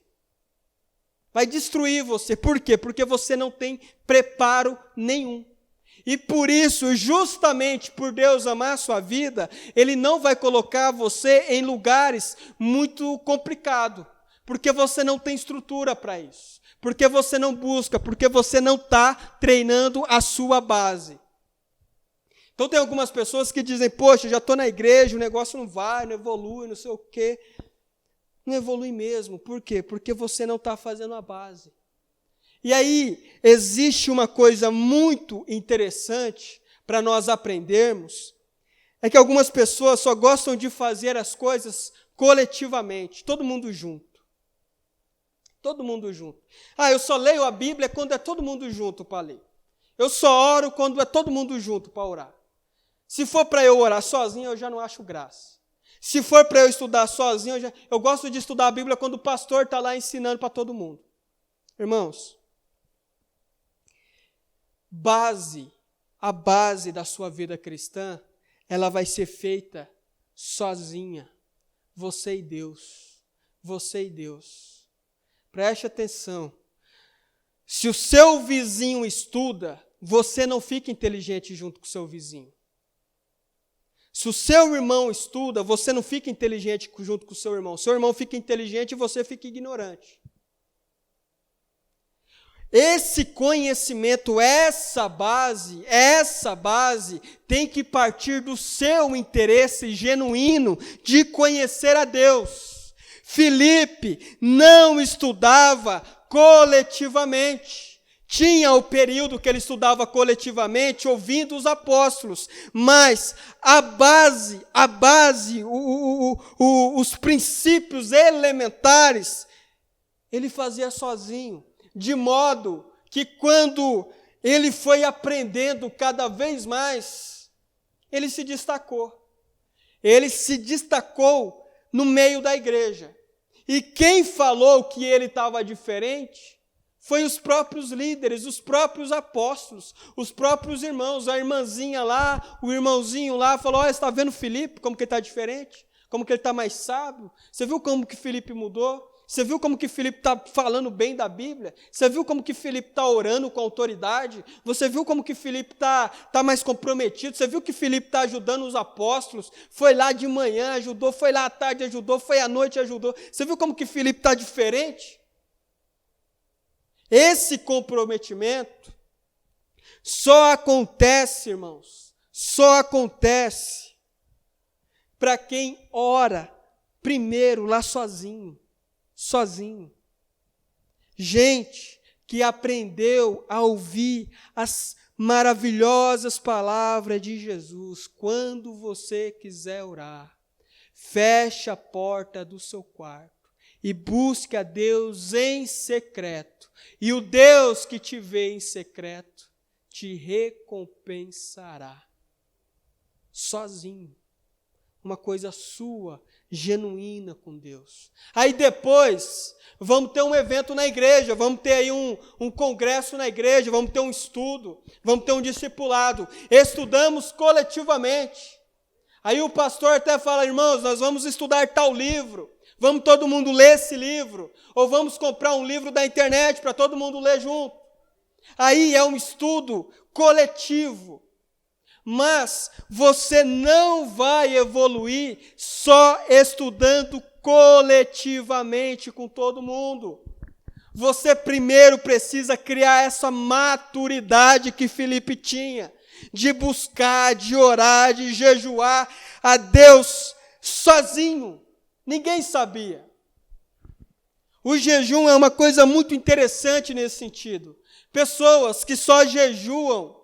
Vai destruir você. Por quê? Porque você não tem preparo nenhum. E por isso, justamente por Deus amar a sua vida, Ele não vai colocar você em lugares muito complicados. Porque você não tem estrutura para isso. Porque você não busca, porque você não está treinando a sua base. Então tem algumas pessoas que dizem, poxa, já estou na igreja, o negócio não vai, não evolui, não sei o quê. Não evolui mesmo. Por quê? Porque você não está fazendo a base. E aí, existe uma coisa muito interessante para nós aprendermos, é que algumas pessoas só gostam de fazer as coisas coletivamente, todo mundo junto. Todo mundo junto. Eu só leio a Bíblia quando é todo mundo junto para ler. Eu só oro quando é todo mundo junto para orar. Se for para eu orar sozinho, eu já não acho graça. Se for para eu estudar sozinho, eu gosto de estudar a Bíblia quando o pastor está lá ensinando para todo mundo. Irmãos, a base da sua vida cristã, ela vai ser feita sozinha. Você e Deus. Você e Deus. Preste atenção. Se o seu vizinho estuda, você não fica inteligente junto com o seu vizinho. Se o seu irmão estuda, você não fica inteligente junto com o seu irmão. Seu irmão fica inteligente e você fica ignorante. Esse conhecimento, essa base tem que partir do seu interesse genuíno de conhecer a Deus. Filipe não estudava coletivamente. Tinha o período que ele estudava coletivamente, ouvindo os apóstolos, mas a base, os princípios elementares, ele fazia sozinho, de modo que quando ele foi aprendendo cada vez mais, ele se destacou. Ele se destacou no meio da igreja. E quem falou que ele estava diferente foi os próprios líderes, os próprios apóstolos, os próprios irmãos. A irmãzinha lá, o irmãozinho lá falou, você está vendo Filipe, como que ele está diferente? Como que ele está mais sábio? Você viu como que Filipe mudou? Você viu como que Filipe está falando bem da Bíblia? Você viu como que Filipe está orando com autoridade? Você viu como que Filipe está mais comprometido? Você viu que Filipe está ajudando os apóstolos? Foi lá de manhã, ajudou, foi lá à tarde, ajudou, foi à noite, ajudou. Você viu como que Filipe está diferente? Esse comprometimento só acontece, irmãos, só acontece para quem ora primeiro lá sozinho. Gente que aprendeu a ouvir as maravilhosas palavras de Jesus. Quando você quiser orar, feche a porta do seu quarto e busque a Deus em secreto. E o Deus que te vê em secreto te recompensará. Sozinho. Uma coisa sua, genuína com Deus. Aí depois, vamos ter um evento na igreja, vamos ter aí um congresso na igreja, vamos ter um estudo, vamos ter um discipulado. Estudamos coletivamente. Aí o pastor até fala, irmãos, nós vamos estudar tal livro. Vamos todo mundo ler esse livro. Ou vamos comprar um livro da internet para todo mundo ler junto. Aí é um estudo coletivo. Mas você não vai evoluir só estudando coletivamente com todo mundo. Você primeiro precisa criar essa maturidade que Filipe tinha, de buscar, de orar, de jejuar a Deus sozinho. Ninguém sabia. O jejum é uma coisa muito interessante nesse sentido. Pessoas que só jejuam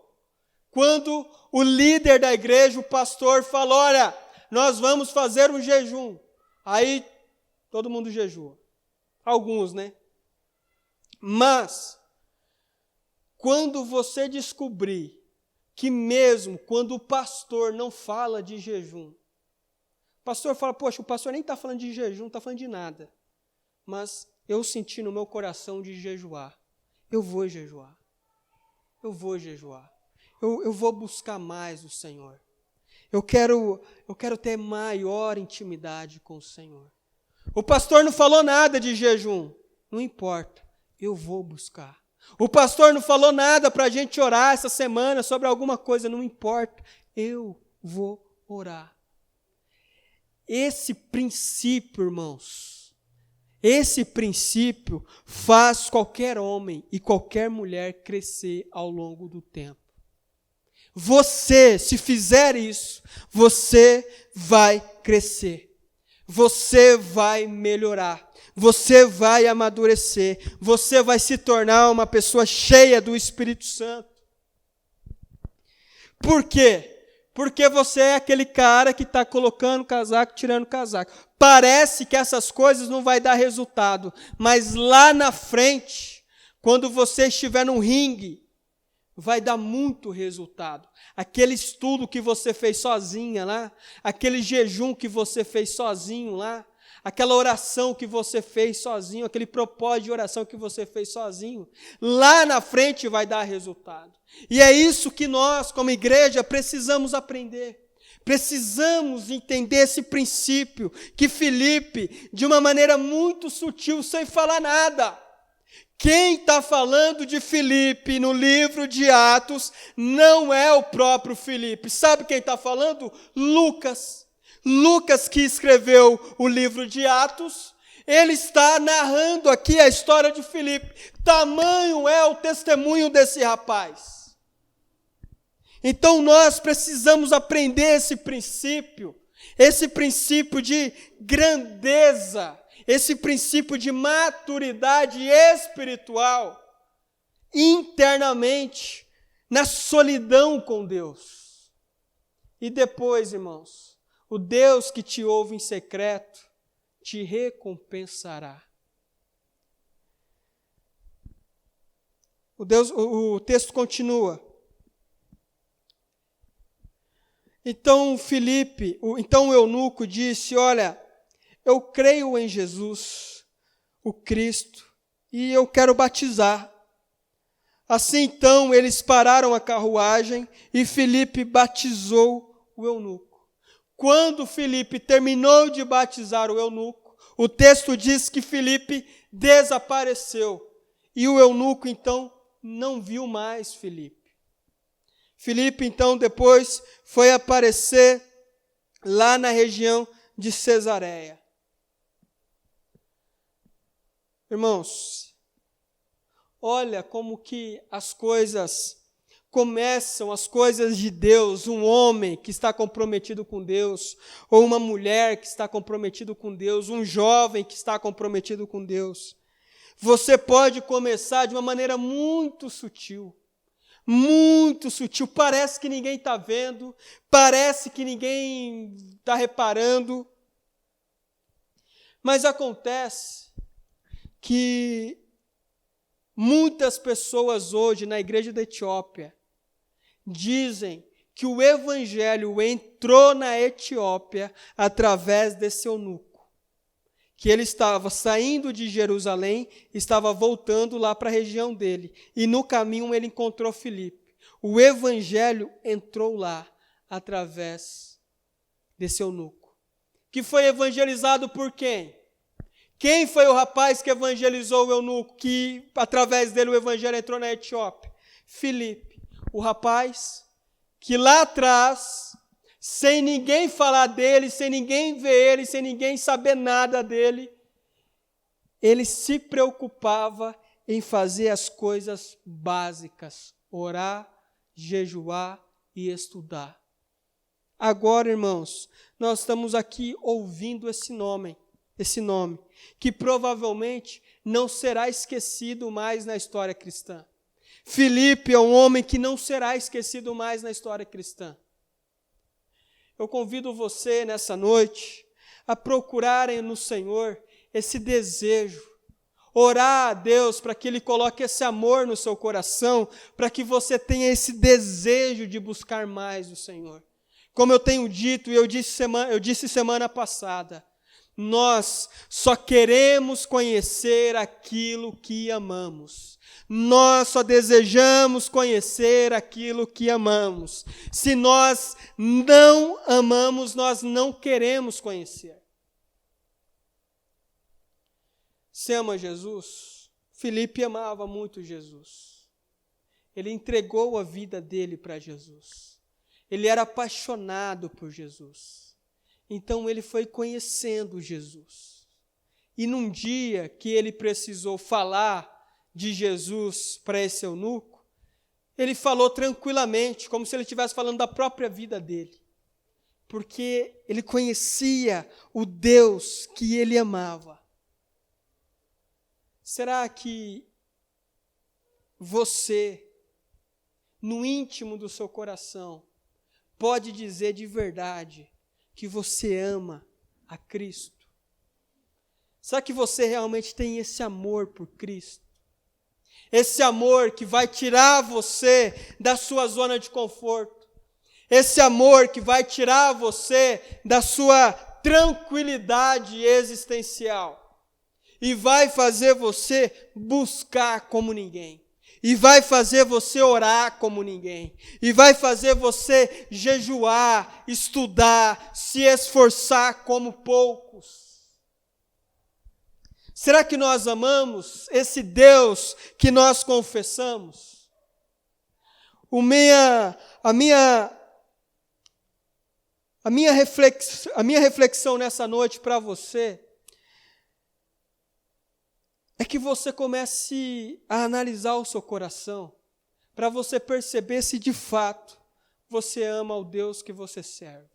quando o líder da igreja, o pastor, fala: olha, nós vamos fazer um jejum. Aí todo mundo jejua. Alguns, né? Mas, quando você descobrir que mesmo quando o pastor não fala de jejum, o pastor fala: poxa, o pastor nem está falando de jejum, não está falando de nada. Mas eu senti no meu coração de jejuar. Eu vou jejuar. Eu vou jejuar. Eu vou buscar mais o Senhor. Eu quero ter maior intimidade com o Senhor. O pastor não falou nada de jejum. Não importa. Eu vou buscar. O pastor não falou nada para a gente orar essa semana sobre alguma coisa. Não importa. Eu vou orar. Esse princípio, irmãos, esse princípio faz qualquer homem e qualquer mulher crescer ao longo do tempo. Você, se fizer isso, você vai crescer. Você vai melhorar. Você vai amadurecer. Você vai se tornar uma pessoa cheia do Espírito Santo. Por quê? Porque você é aquele cara que está colocando casaco, tirando casaco. Parece que essas coisas não vai dar resultado, mas lá na frente, quando você estiver num ringue, vai dar muito resultado. Aquele estudo que você fez sozinha lá, aquele jejum que você fez sozinho lá, aquela oração que você fez sozinho, aquele propósito de oração que você fez sozinho, lá na frente vai dar resultado. E é isso que nós, como igreja, precisamos aprender. Precisamos entender esse princípio que Filipe, de uma maneira muito sutil, sem falar nada. Quem está falando de Filipe no livro de Atos não é o próprio Filipe. Sabe quem está falando? Lucas. Lucas, que escreveu o livro de Atos, ele está narrando aqui a história de Filipe. Tamanho é o testemunho desse rapaz. Então nós precisamos aprender esse princípio de grandeza, esse princípio de maturidade espiritual, internamente, na solidão com Deus. E depois, irmãos, o Deus que te ouve em secreto te recompensará. O texto continua. Então o eunuco disse: olha, eu creio em Jesus, o Cristo, e eu quero batizar. Assim então eles pararam a carruagem e Filipe batizou o eunuco. Quando Filipe terminou de batizar o eunuco, o texto diz que Filipe desapareceu. E o eunuco então não viu mais Filipe. Filipe então depois foi aparecer lá na região de Cesareia. Irmãos, olha como que as coisas começam, as coisas de Deus. Um homem que está comprometido com Deus, ou uma mulher que está comprometido com Deus, um jovem que está comprometido com Deus. Você pode começar de uma maneira muito sutil, parece que ninguém está vendo, parece que ninguém está reparando, mas acontece que muitas pessoas hoje na igreja da Etiópia dizem que o evangelho entrou na Etiópia através desse eunuco, que ele estava saindo de Jerusalém, estava voltando lá para a região dele, e no caminho ele encontrou Filipe. O evangelho entrou lá através desse eunuco, que foi evangelizado por quem? Quem foi o rapaz que evangelizou o eunuco, que através dele o evangelho entrou na Etiópia? Filipe, o rapaz que lá atrás, sem ninguém falar dele, sem ninguém ver ele, sem ninguém saber nada dele, ele se preocupava em fazer as coisas básicas, orar, jejuar e estudar. Agora, irmãos, nós estamos aqui ouvindo esse nome, que provavelmente não será esquecido mais na história cristã. Filipe é um homem que não será esquecido mais na história cristã. Eu convido você nessa noite a procurarem no Senhor esse desejo, orar a Deus para que Ele coloque esse amor no seu coração, para que você tenha esse desejo de buscar mais o Senhor. Como eu tenho dito e eu disse semana passada, nós só queremos conhecer aquilo que amamos. Nós só desejamos conhecer aquilo que amamos. Se nós não amamos, nós não queremos conhecer. Você ama Jesus? Filipe amava muito Jesus. Ele entregou a vida dele para Jesus. Ele era apaixonado por Jesus. Então ele foi conhecendo Jesus. E num dia que ele precisou falar de Jesus para esse eunuco, ele falou tranquilamente, como se ele estivesse falando da própria vida dele. Porque ele conhecia o Deus que ele amava. Será que você, no íntimo do seu coração, pode dizer de verdade que você ama a Cristo? Será que você realmente tem esse amor por Cristo? Esse amor que vai tirar você da sua zona de conforto. Esse amor que vai tirar você da sua tranquilidade existencial. E vai fazer você buscar como ninguém. E vai fazer você orar como ninguém. E vai fazer você jejuar, estudar, se esforçar como poucos. Será que nós amamos esse Deus que nós confessamos? A minha reflexão nessa noite para você é que você comece a analisar o seu coração, para você perceber se de fato você ama o Deus que você serve.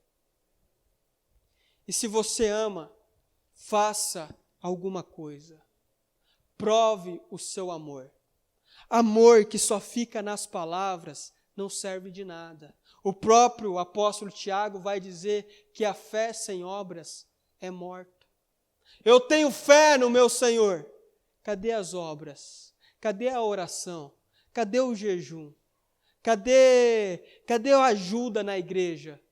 E se você ama, faça alguma coisa. Prove o seu amor. Amor que só fica nas palavras não serve de nada. O próprio apóstolo Tiago vai dizer que a fé sem obras é morta. Eu tenho fé no meu Senhor. Cadê as obras? Cadê a oração? Cadê o jejum? Cadê a ajuda na igreja?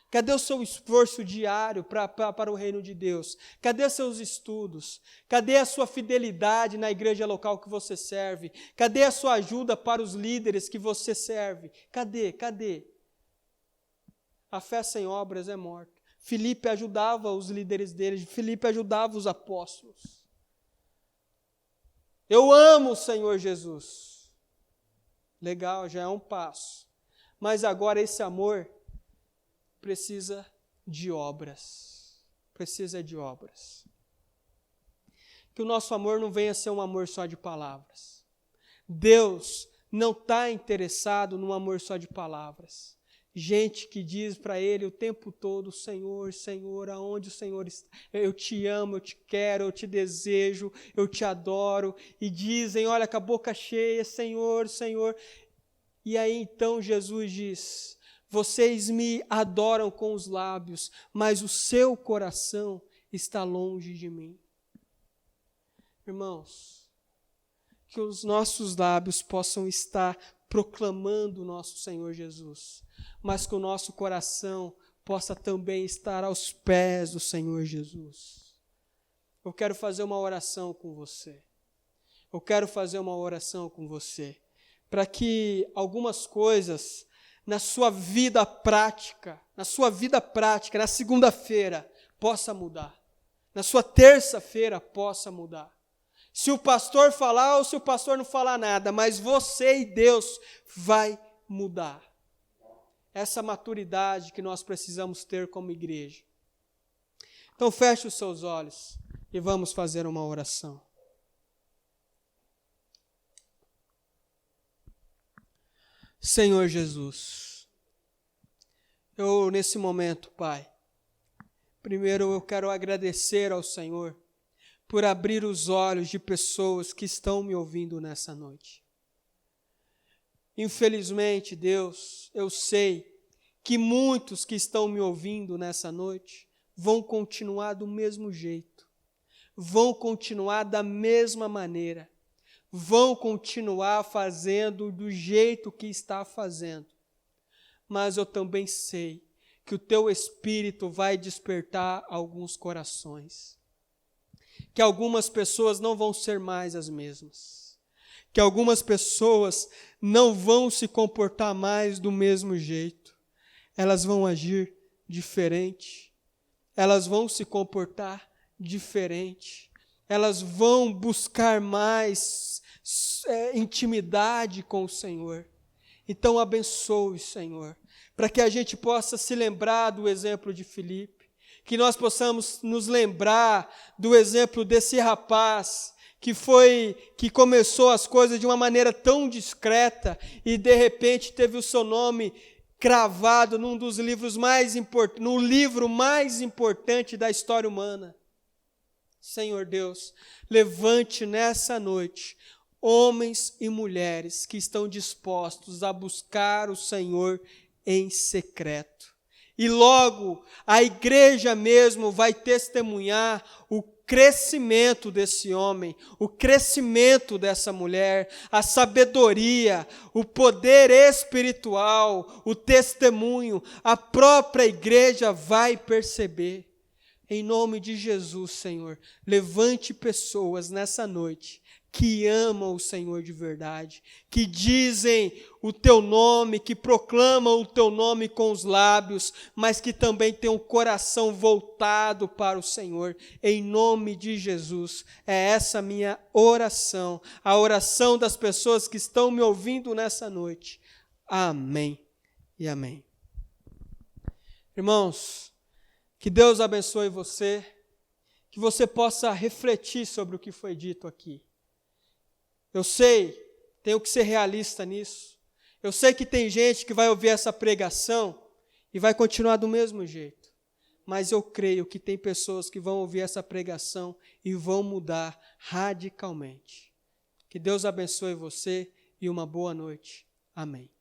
Cadê o seu esforço diário para o reino de Deus? Cadê seus estudos? Cadê a sua fidelidade na igreja local que você serve? Cadê a sua ajuda para os líderes que você serve? Cadê? A fé sem obras é morta. Filipe ajudava os líderes dele, Filipe ajudava os apóstolos. Eu amo o Senhor Jesus. Legal, já é um passo. Mas agora esse amor precisa de obras. Precisa de obras. Que o nosso amor não venha a ser um amor só de palavras. Deus não está interessado num amor só de palavras. Gente que diz para Ele o tempo todo, Senhor, Senhor, aonde o Senhor está? Eu te amo, eu te quero, eu te desejo, eu te adoro. E dizem, olha, com a boca cheia, Senhor, Senhor. E aí então Jesus diz, vocês me adoram com os lábios, mas o seu coração está longe de mim. Irmãos, que os nossos lábios possam estar proclamando o nosso Senhor Jesus, mas que o nosso coração possa também estar aos pés do Senhor Jesus. Eu quero fazer uma oração com você. Para que algumas coisas na sua vida prática, na segunda-feira, possa mudar. Na sua terça-feira, possa mudar. Se o pastor falar ou se o pastor não falar nada, mas você e Deus vai mudar. essa maturidade que nós precisamos ter como igreja. Então feche os seus olhos e vamos fazer uma oração. Senhor Jesus, eu nesse momento, Pai, primeiro eu quero agradecer ao Senhor por abrir os olhos de pessoas que estão me ouvindo nessa noite. Infelizmente, Deus, eu sei que muitos que estão me ouvindo nessa noite vão continuar do mesmo jeito, vão continuar da mesma maneira, vão continuar fazendo do jeito que está fazendo. Mas eu também sei que o Teu Espírito vai despertar alguns corações, que algumas pessoas não vão ser mais as mesmas, que algumas pessoas não vão se comportar mais do mesmo jeito, elas vão agir diferente, elas vão se comportar diferente, elas vão buscar mais intimidade com o Senhor. Então abençoe, Senhor, para que a gente possa se lembrar do exemplo de Filipe, que nós possamos nos lembrar do exemplo desse rapaz que começou as coisas de uma maneira tão discreta e de repente teve o seu nome cravado num dos livros mais importantes, no livro mais importante da história humana. Senhor Deus, levante nessa noite homens e mulheres que estão dispostos a buscar o Senhor em secreto. E logo a igreja mesmo vai testemunhar o crescimento desse homem, o crescimento dessa mulher, a sabedoria, o poder espiritual, o testemunho. A própria igreja vai perceber. Em nome de Jesus, Senhor, levante pessoas nessa noite que amam o Senhor de verdade, que dizem o Teu nome, que proclamam o Teu nome com os lábios, mas que também têm um coração voltado para o Senhor. Em nome de Jesus, é essa minha oração, a oração das pessoas que estão me ouvindo nessa noite. Amém e amém. Irmãos, que Deus abençoe você, que você possa refletir sobre o que foi dito aqui. Eu sei, tenho que ser realista nisso. Eu sei que tem gente que vai ouvir essa pregação e vai continuar do mesmo jeito. Mas eu creio que tem pessoas que vão ouvir essa pregação e vão mudar radicalmente. Que Deus abençoe você e uma boa noite. Amém.